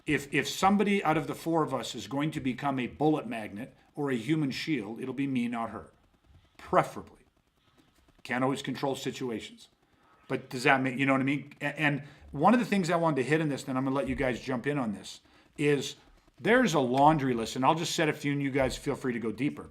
If somebody out of the four of us is going to become a bullet magnet or a human shield, it'll be me, not her. Preferably. Can't always control situations. But does that make, you know what I mean? And one of the things I wanted to hit in this, then I'm going to let you guys jump in on this, is there's a laundry list, and I'll just set a few and you guys feel free to go deeper.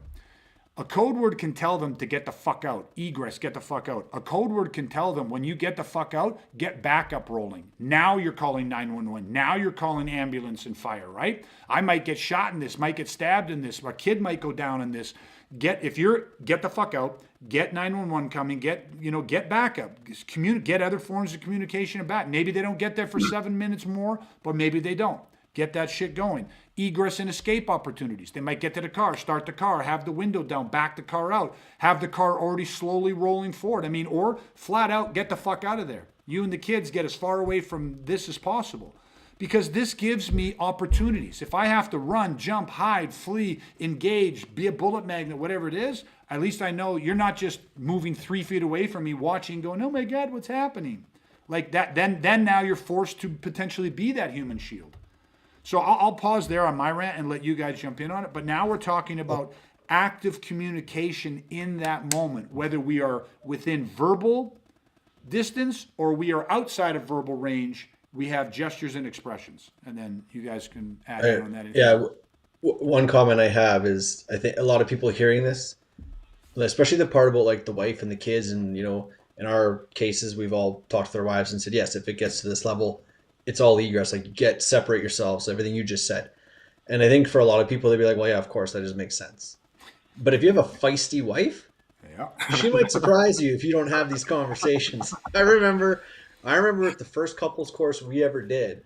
A code word can tell them to get the fuck out. Egress, get the fuck out. A code word can tell them, when you get the fuck out, get backup rolling. Now you're calling 911. Now you're calling ambulance and fire, right? I might get shot in this, might get stabbed in this, a kid might go down in this. Get the fuck out, get 911 coming, get backup, get other forms of communication and back. Maybe they don't get there for 7 minutes more, but maybe they don't. Get that shit going. Egress and escape opportunities. They might get to the car, start the car, have the window down, back the car out, have the car already slowly rolling forward. Or flat out, get the fuck out of there. You and the kids get as far away from this as possible. Because this gives me opportunities. If I have to run, jump, hide, flee, engage, be a bullet magnet, whatever it is, at least I know you're not just moving 3 feet away from me, watching, going, oh my God, what's happening? Like that, then now you're forced to potentially be that human shield. So I'll pause there on my rant and let you guys jump in on it. But now we're talking about active communication in that moment, whether we are within verbal distance or we are outside of verbal range. We have gestures and expressions, and then you guys can add in on that. Yeah, one comment I have is, I think a lot of people hearing this, especially the part about like the wife and the kids, and in our cases, we've all talked to their wives and said, yes, if it gets to this level, it's all egress. Like, separate yourselves, everything you just said. And I think for a lot of people, they'd be like, well, yeah, of course, that just makes sense. But if you have a feisty wife, she might surprise you if you don't have these conversations. I remember at the first couples course we ever did,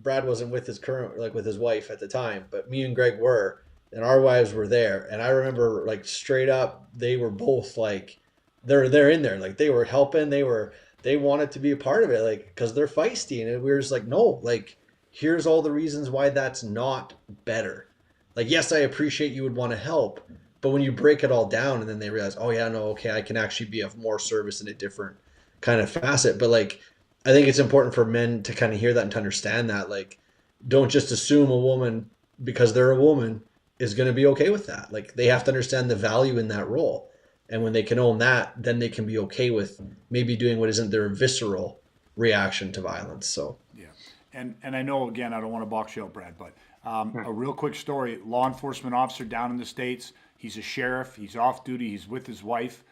Brad wasn't with with his wife at the time, but me and Greg were, and our wives were there. And I remember, like, straight up, they were both like, they're in there, like they were helping, they wanted to be a part of it, like, because they're feisty. And we were just like, no, like, here's all the reasons why that's not better. Like, yes, I appreciate you would want to help, but when you break it all down and then they realize, oh yeah, no, okay, I can actually be of more service in a different kind of facet. But like, I think it's important for men to kind of hear that and to understand that, like, don't just assume a woman, because they're a woman, is going to be okay with that. Like, they have to understand the value in that role. And when they can own that, then they can be okay with maybe doing what isn't their visceral reaction to violence. So yeah, and I know, again, I don't want to box you out, Brad, but a real quick story: law enforcement officer down in the States. He's a sheriff. He's off duty. He's with his wife.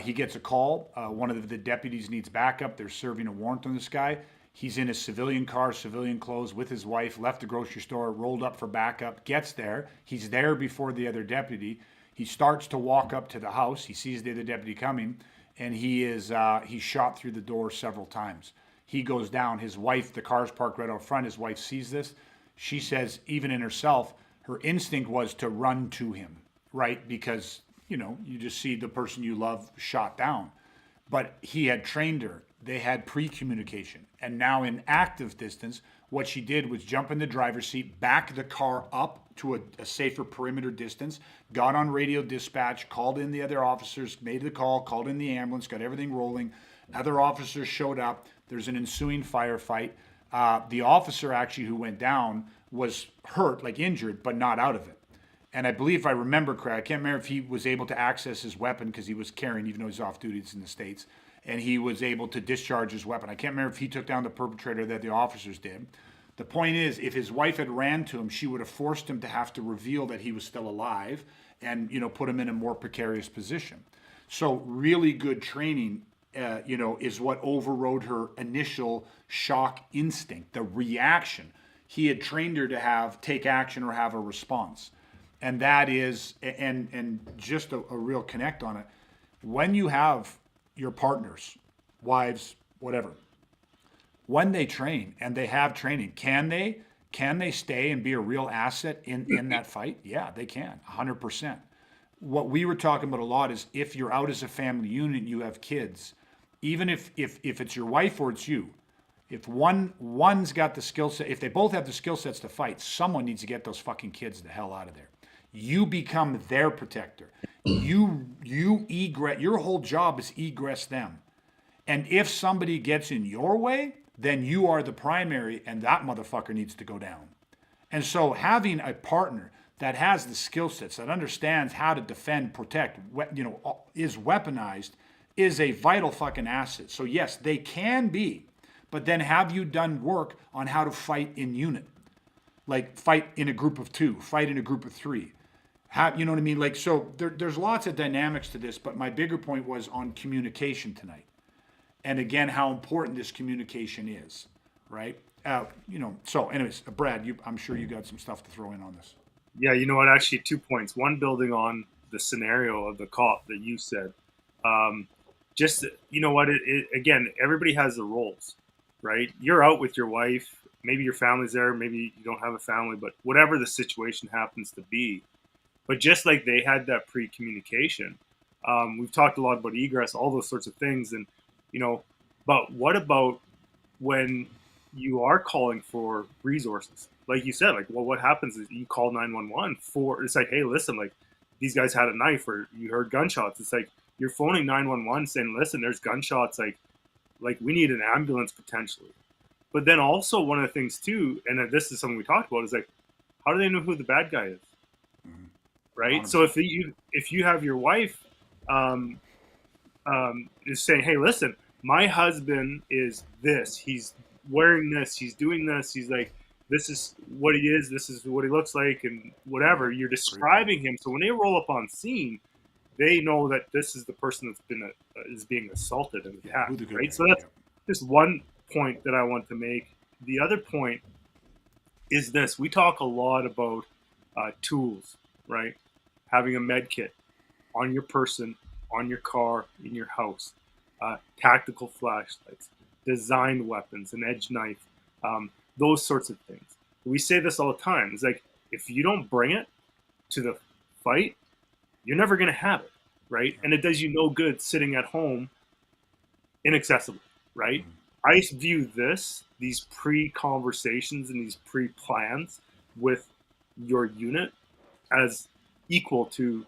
He gets a call. One of the deputies needs backup. They're serving a warrant on this guy. He's in his civilian car, civilian clothes, with his wife. Left the grocery store, rolled up for backup. Gets there. He's there before the other deputy. He starts to walk up to the house. He sees the other deputy coming, and he's shot through the door several times. He goes down. His wife, the car's parked right out front. His wife sees this. She says, even in herself, her instinct was to run to him, right? Because, you just see the person you love shot down. But he had trained her. They had pre-communication. And now in active distance, what she did was jump in the driver's seat, back the car up to a safer perimeter distance, got on radio dispatch, called in the other officers, made the call, called in the ambulance, got everything rolling. Other officers showed up. There's an ensuing firefight. The officer actually who went down was hurt, like injured, but not out of it. And I believe, if I remember correctly, I can't remember if he was able to access his weapon because he was carrying, even though he's off duty, it's in the States, and he was able to discharge his weapon. I can't remember if he took down the perpetrator that the officers did. The point is, if his wife had ran to him, she would have forced him to have to reveal that he was still alive and, put him in a more precarious position. So really good training, is what overrode her initial shock instinct, the reaction. He had trained her to take action or have a response. And that is, and just a real connect on it. When you have your partners, wives, whatever, when they train and they have training, can they stay and be a real asset in that fight? Yeah, they can, 100%. What we were talking about a lot is if you're out as a family unit and you have kids, even if it's your wife or it's you, if one's got the skill set, if they both have the skill sets to fight, someone needs to get those fucking kids the hell out of there. You become their protector. You egress. Your whole job is egress them. And if somebody gets in your way, then you are the primary, and that motherfucker needs to go down. And so having a partner that has the skill sets, that understands how to defend, protect, is weaponized, is a vital fucking asset. So yes, they can be, but then have you done work on how to fight in unit? Like fight in a group of 2, fight in a group of 3. You know what I mean? Like, so there's lots of dynamics to this, but my bigger point was on communication tonight. And again, how important this communication is, right? So anyways, Brad, I'm sure you got some stuff to throw in on this. Yeah, you know what? Actually, 2 points. One, building on the scenario of the cop that you said. Just, you know what? Again, everybody has the roles, right? You're out with your wife. Maybe your family's there. Maybe you don't have a family, but whatever the situation happens to be. But just like they had that pre-communication, we've talked a lot about egress, all those sorts of things. And, but what about when you are calling for resources? Like you said, like, well, what happens is you call 911 it's like, hey, listen, like these guys had a knife or you heard gunshots. It's like you're phoning 911 saying, listen, there's gunshots. Like we need an ambulance potentially. But then also one of the things too, and this is something we talked about, is like, how do they know who the bad guy is? Mm-hmm. Right. 100%. So if you have your wife is saying, hey, listen, my husband is this, he's wearing this, he's doing this, he's like, this is what he is, this is what he looks like, and whatever, you're describing him. So when they roll up on scene, they know that this is the person that's is being assaulted and attacked, right? So that's just one point that I want to make. The other point is this: we talk a lot about tools, right? Having a med kit on your person, on your car, in your house, tactical flashlights, designed weapons, an edge knife, those sorts of things. We say this all the time. It's like, if you don't bring it to the fight, you're never going to have it, right? And it does you no good sitting at home inaccessible, right? I view these pre-conversations and these pre-plans with your unit as equal to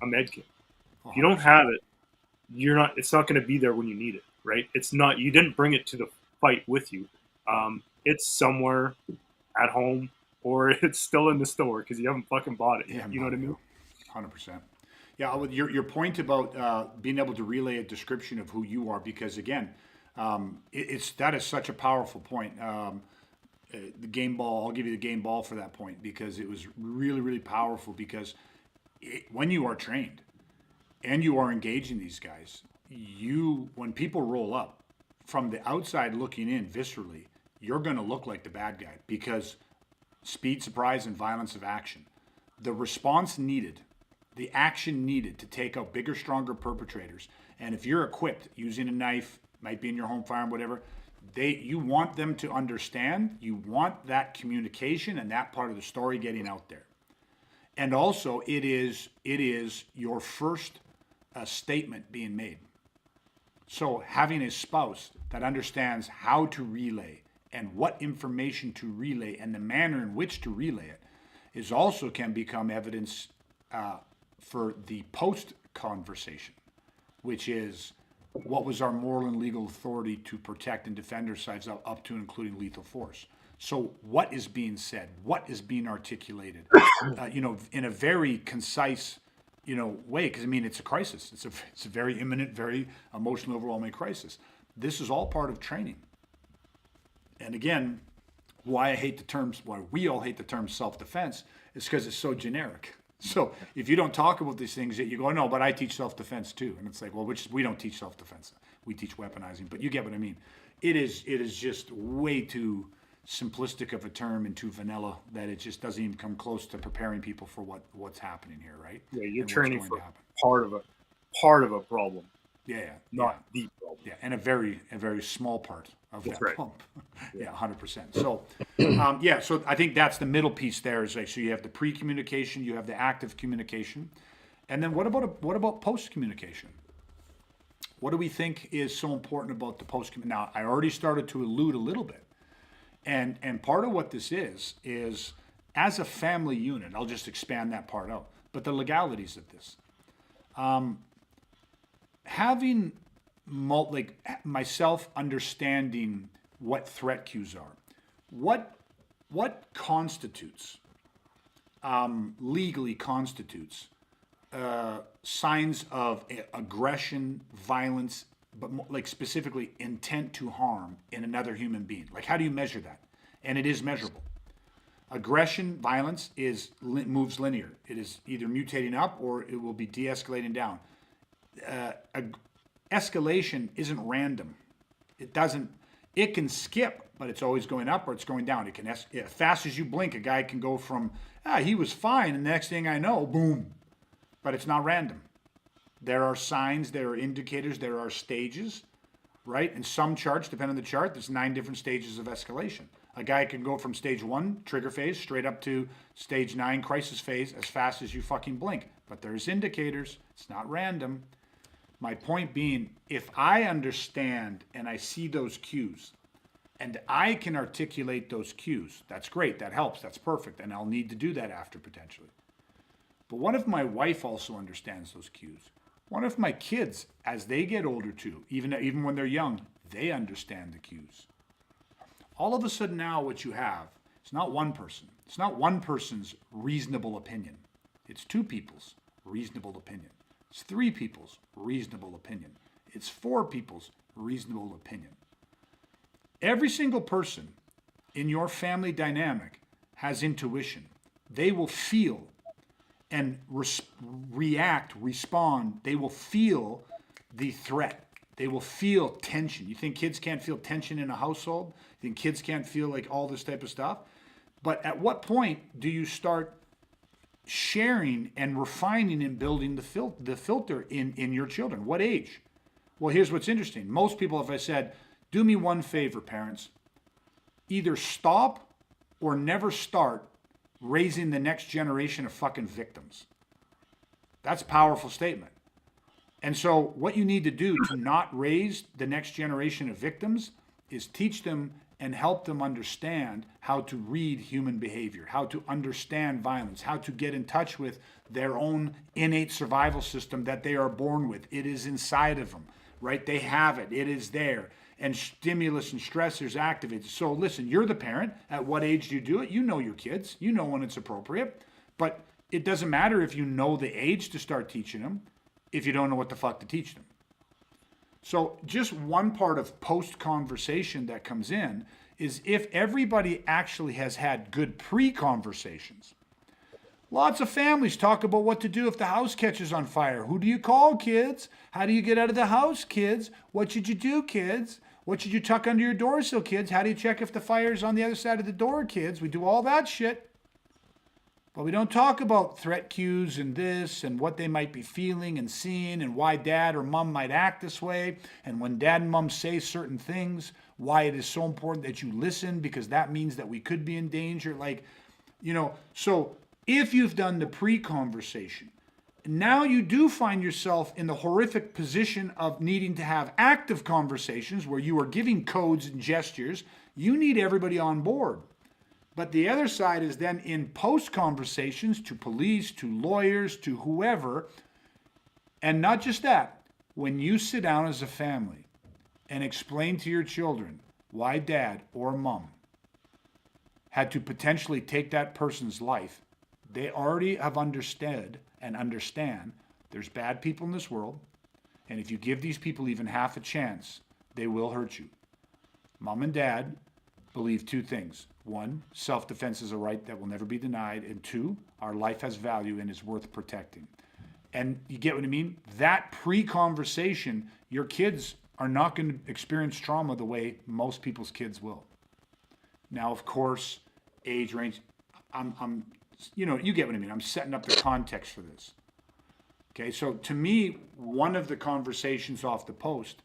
a med kit. If you don't have it, it's not going to be there when you need it, right? You didn't bring it to the fight with you. It's somewhere at home, or it's still in the store because you haven't fucking bought it. Yeah, you know what I mean? 100%. Yeah, your point about being able to relay a description of who you are, because again, that is such a powerful point. The game ball, I'll give you the game ball for that point, because it was really, really powerful. Because when you are trained and you are engaging these guys, when people roll up from the outside looking in viscerally, you're going to look like the bad guy, because speed, surprise, and violence of action. The response needed, the action needed to take out bigger, stronger perpetrators. And if you're equipped using a knife, might be in your home firearm, whatever, you want them to understand, you want that communication and that part of the story getting out there. And also, it is your first statement being made. So having a spouse that understands how to relay and what information to relay and the manner in which to relay it also can become evidence for the post conversation, which is, what was our moral and legal authority to protect and defend ourselves up to and including lethal force? So what is being said? What is being articulated? In a very concise, way. Because it's a crisis. It's a very imminent, very emotional, overwhelming crisis. This is all part of training. And again, why I hate the terms, why we all hate the term self-defense is because it's so generic. So if you don't talk about these things, that you go, no, but I teach self-defense too. And it's like, well, we don't teach self-defense. We teach weaponizing, but you get what I mean. It is just way too simplistic of a term and too vanilla that it just doesn't even come close to preparing people for what's happening here, right? Yeah, you're And what's training going for to happen. part of a problem, Yeah, not the problem. yeah, and a very small part of That's that right. pump. Yeah, 100%. So, so I think that's the middle piece there. Is like, so you have the pre-communication, you have the active communication, and then what about post-communication? What do we think is so important about the post? Now, I already started to allude a little bit, and part of what this is as a family unit. I'll just expand that part out. But the legalities of this. Having like myself understanding what threat cues are, what constitutes legally constitutes signs of aggression, violence, but like specifically intent to harm in another human being. Like, how do you measure that? And it is measurable. Aggression, violence moves linear. It is either mutating up or it will be de-escalating down. Escalation isn't random. It can skip, but it's always going up or it's going down. It can, as fast as you blink, a guy can go from, he was fine, and the next thing I know, boom. But it's not random. There are signs, there are indicators, there are stages, right? And some charts, depending on the chart, there's 9 different stages of escalation. A guy can go from stage 1, trigger phase, straight up to stage 9, crisis phase, as fast as you fucking blink. But there's indicators. It's not random. My point being, if I understand and I see those cues, and I can articulate those cues, that's great, that helps, that's perfect, and I'll need to do that after potentially. But what if my wife also understands those cues? What if my kids, as they get older too, even when they're young, they understand the cues? All of a sudden now what you have, it's not one person. It's not one person's reasonable opinion. It's 2 people's reasonable opinion. It's 3 people's reasonable opinion. It's 4 people's reasonable opinion. Every single person in your family dynamic has intuition. They will feel and react, respond. They will feel the threat. They will feel tension. You think kids can't feel tension in a household? You think kids can't feel like all this type of stuff? But at what point do you start sharing and refining and building the filter in your children? What age? Well, here's what's interesting. Most people, if I said, do me one favor, parents, either stop or never start raising the next generation of fucking victims. That's a powerful statement. And so what you need to do to not raise the next generation of victims is teach them and help them understand how to read human behavior, how to understand violence, how to get in touch with their own innate survival system that they are born with. It is inside of them, right? They have it. It is there. And stimulus and stressors activated. So listen, you're the parent. At what age do you do it? You know your kids. You know when it's appropriate. But it doesn't matter if you know the age to start teaching them if you don't know what the fuck to teach them. So just one part of post-conversation that comes in is if everybody actually has had good pre-conversations. Lots of families talk about what to do if the house catches on fire. Who do you call, kids? How do you get out of the house, kids? What should you do, kids? What should you tuck under your door sill, kids? How do you check if the fire's on the other side of the door, kids? We do all that shit. But we don't talk about threat cues and this and what they might be feeling and seeing and why dad or mom might act this way. And when dad and mom say certain things, why it is so important that you listen, because that means that we could be in danger. So if you've done the pre-conversation, now you do find yourself in the horrific position of needing to have active conversations where you are giving codes and gestures. You need everybody on board. But the other side is then in post-conversations to police, to lawyers, to whoever. And not just that, when you sit down as a family and explain to your children why dad or mom had to potentially take that person's life, they already have understood and understand there's bad people in this world. And if you give these people even half a chance, they will hurt you. Mom and dad believe two things. One, self-defense is a right that will never be denied. And two, our life has value and is worth protecting. And you get what I mean? That pre-conversation, your kids are not going to experience trauma the way most people's kids will. Now, of course, age range, I'm you get what I mean. I'm setting up the context for this. Okay, so to me, one of the conversations off the post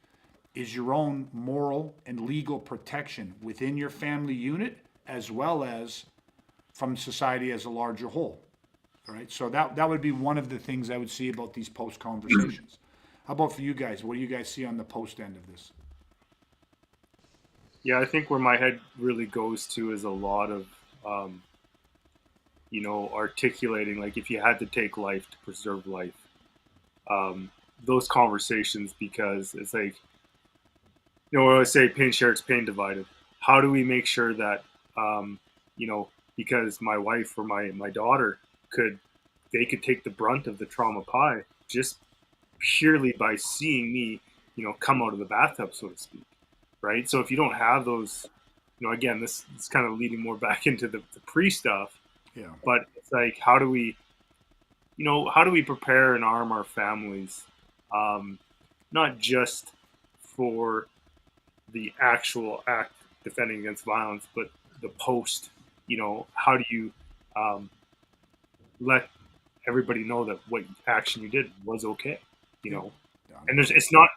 is your own moral and legal protection within your family unit, as well as from society as a larger whole. All right, so that would be one of the things I would see about these post conversations. How about for you guys? What do you guys see on the post end of this? Yeah, I think where my head really goes to is a lot of, articulating, like if you had to take life to preserve life, those conversations, because it's like, when I say pain shared, it's pain divided. How do we make sure that, because my wife or my daughter could take the brunt of the trauma pie just purely by seeing me, come out of the bathtub, so to speak. Right. So if you don't have those, again, this is kind of leading more back into the pre stuff. Yeah. But it's like, how do we prepare and arm our families, not just for the actual act defending against violence, but the post, how do you let everybody know that what action you did was okay, and it's not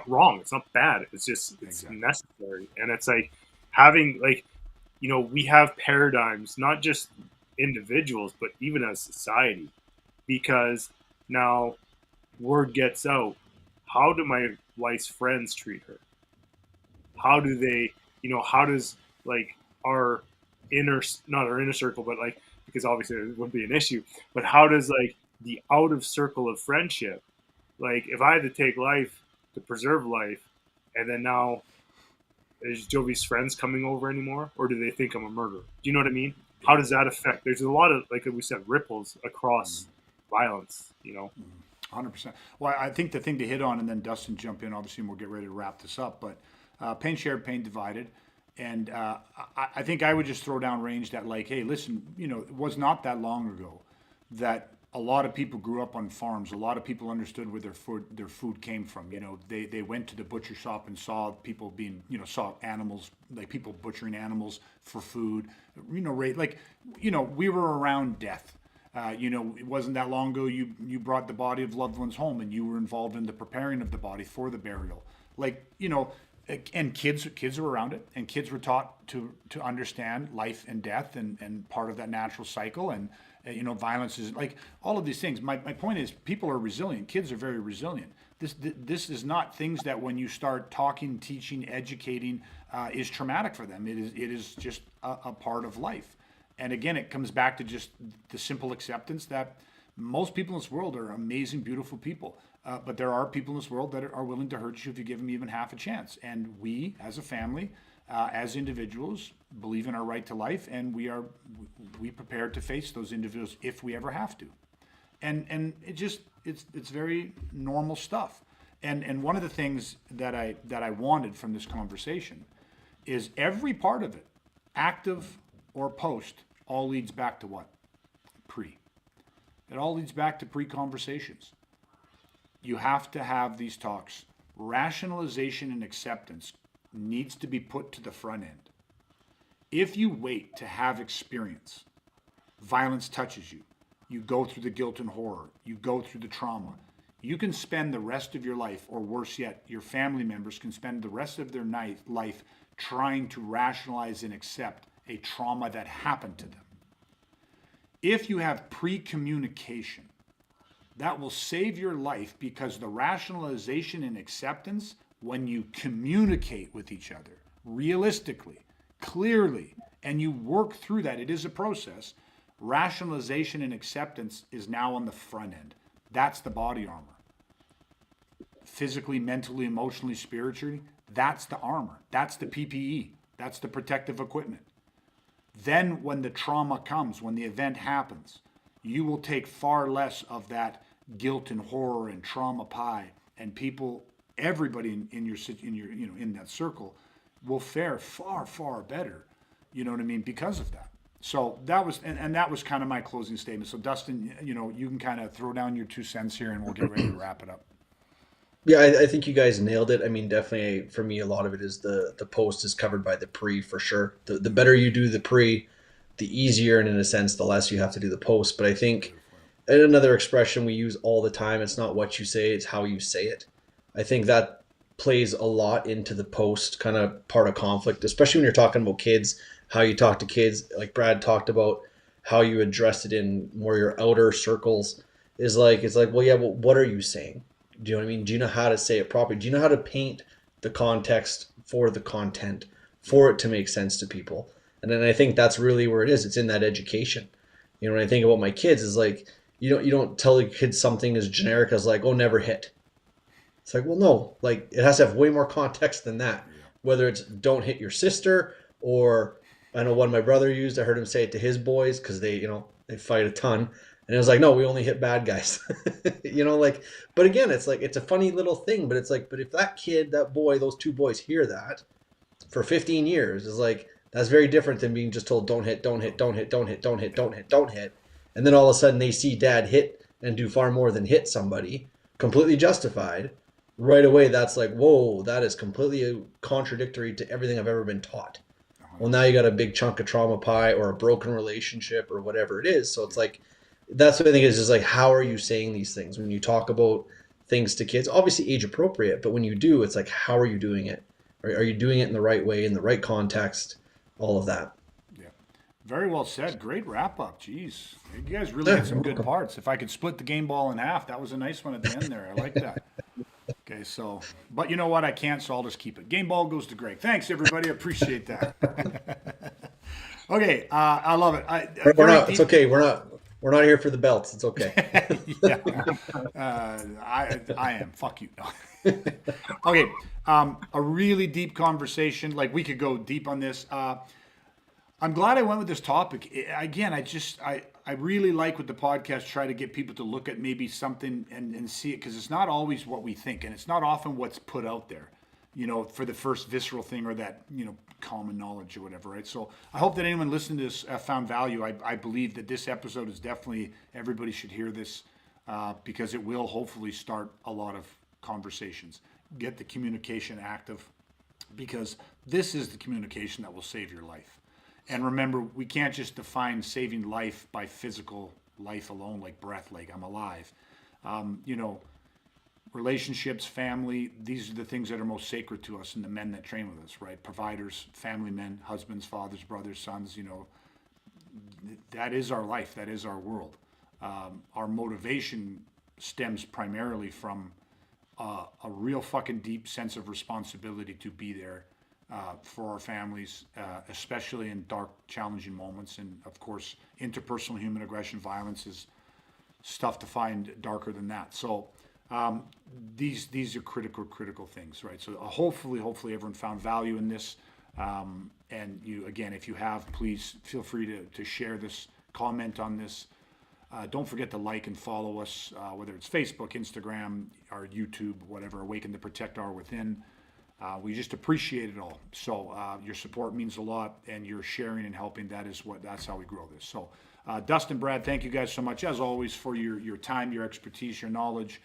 wrong. It's not bad. It's just, it's Exactly. necessary. And it's like having, like, we have paradigms, not just individuals, but even as society, because now word gets out. How do my wife's friends treat her? How do they, how does, like, our not our inner circle, but like, because obviously it wouldn't be an issue, but how does, like, the out of circle of friendship, like, if I had to take life to preserve life, and then now is Jovi's friends coming over anymore, or do they think I'm a murderer? Do you know what I mean? How does that affect? There's a lot of, like we said, ripples across violence, 100%. Well, I think the thing to hit on, and then Dustin jump in, obviously, and we'll get ready to wrap this up, but pain shared, pain divided. And I think I would just throw down range that, like, hey, listen, it was not that long ago that a lot of people grew up on farms. A lot of people understood where their food came from. They went to the butcher shop and saw people being, saw animals, like people butchering animals for food. Like, we were around death. It wasn't that long ago you brought the body of loved ones home and you were involved in the preparing of the body for the burial. Like, and kids were around it, and kids were taught to understand life and death and part of that natural cycle. And violence is, like, all of these things. My point is, people are resilient. Kids are very resilient. This is not things that when you start talking, teaching, educating, is traumatic for them. It is just a part of life. And again, it comes back to just the simple acceptance that most people in this world are amazing, beautiful people. But there are people in this world that are willing to hurt you if you give them even half a chance. And we, as a family, as individuals, believe in our right to life, and we prepared to face those individuals if we ever have to. And it's very normal stuff. And one of the things that I wanted from this conversation is every part of it, active or post, all leads back to what? Pre. It all leads back to pre-conversations. You have to have these talks. Rationalization and acceptance needs to be put to the front end. If you wait to have experience, violence touches you. You go through the guilt and horror. You go through the trauma. You can spend the rest of your life, or worse yet, your family members can spend the rest of their life trying to rationalize and accept a trauma that happened to them. If you have pre-communication, that will save your life, because the rationalization and acceptance, when you communicate with each other realistically, clearly, and you work through that, it is a process. Rationalization and acceptance is now on the front end. That's the body armor. Physically, mentally, emotionally, spiritually, that's the armor. That's the PPE. That's the protective equipment. Then when the trauma comes, when the event happens, you will take far less of that guilt and horror and trauma pie, and people, everybody in that circle, will fare far, far better. You know what I mean? Because of that. So that was, and that was kind of my closing statement. So Dustin, you can kind of throw down your 2 cents here and we'll get ready to wrap it up. Yeah, I think you guys nailed it. I mean, definitely for me, a lot of it is the post is covered by the pre for sure. The better you do the pre, the easier, and in a sense, the less you have to do the post. But I think, and another expression we use all the time, it's not what you say, it's how you say it. I think that plays a lot into the post kind of part of conflict, especially when you're talking about kids, how you talk to kids. Like Brad talked about how you address it in more your outer circles is like, it's like, well, yeah, well, what are you saying? Do you know what I mean? Do you know how to say it properly? Do you know how to paint the context for the content for it to make sense to people? And then I think that's really where it is. It's in that education. You know, when I think about my kids, is like you don't tell the kids something as generic as like, oh, never hit. It's like, well, no, like it has to have way more context than that. Whether it's don't hit your sister, or I know one my brother used, I heard him say it to his boys because they fight a ton. And it was like, no, we only hit bad guys, but again, it's like, it's a funny little thing, but it's like, but if that kid, that boy, those two boys hear that for 15 years, is like, that's very different than being just told, don't hit, don't hit, don't hit, don't hit, don't hit, don't hit, don't hit. And then all of a sudden they see dad hit and do far more than hit somebody, completely justified. Right away, that's like, whoa, that is completely contradictory to everything I've ever been taught. Well, now you got a big chunk of trauma pie or a broken relationship or whatever it is. So it's like, that's what I think is just like, how are you saying these things when you talk about things to kids? Obviously age appropriate, but when you do, it's like, how are you doing it? Are you doing it in the right way, in the right context, all of that? Yeah, very well said. Great wrap up. Jeez, you guys really hit some good parts. If I could split the game ball in half, that was a nice one at the end there. I like that. Okay, so, but you know what? I can't, so I'll just keep it. Game ball goes to Greg. Thanks, everybody. I appreciate that. Okay, I love it. It's okay. We're not here for the belts. It's okay. Yeah, I am. Fuck you. No. Okay, a really deep conversation. Like we could go deep on this. I'm glad I went with this topic. Again, I really like with the podcast, try to get people to look at maybe something and see it, because it's not always what we think, and it's not often what's put out there, for the first visceral thing or that, common knowledge or whatever, right? So I hope that anyone listening to this found value. I believe that this episode is definitely, everybody should hear this because it will hopefully start a lot of conversations. Get the communication active, because this is the communication that will save your life. And remember, we can't just define saving life by physical life alone, like breath, like I'm alive. Relationships, family, these are the things that are most sacred to us and the men that train with us, right? Providers, family men, husbands, fathers, brothers, sons, that is our life. That is our world. Our motivation stems primarily from a real fucking deep sense of responsibility to be there for our families, especially in dark, challenging moments. And of course, interpersonal human aggression, violence is stuff to find darker than that. So these are critical things, right? So hopefully everyone found value in this. And you, again, if you have, please feel free to share this, comment on this. Don't forget to like and follow us, whether it's Facebook, Instagram, or YouTube, whatever. Awaken to Protect Our Within. We just appreciate it all. So your support means a lot, and your sharing and helping, that's how we grow this. So Dustin, Brad, thank you guys so much, as always, for your time, your expertise, your knowledge.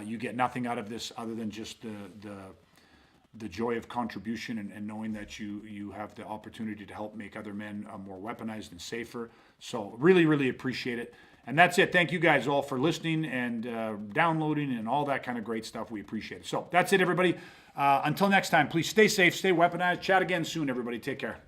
You get nothing out of this other than just the joy of contribution and knowing that you have the opportunity to help make other men more weaponized and safer. So really appreciate it. And that's it. Thank you guys all for listening and downloading and all that kind of great stuff. We appreciate it. So that's it, everybody. Until next time, please stay safe, stay weaponized. Chat again soon, everybody. Take care.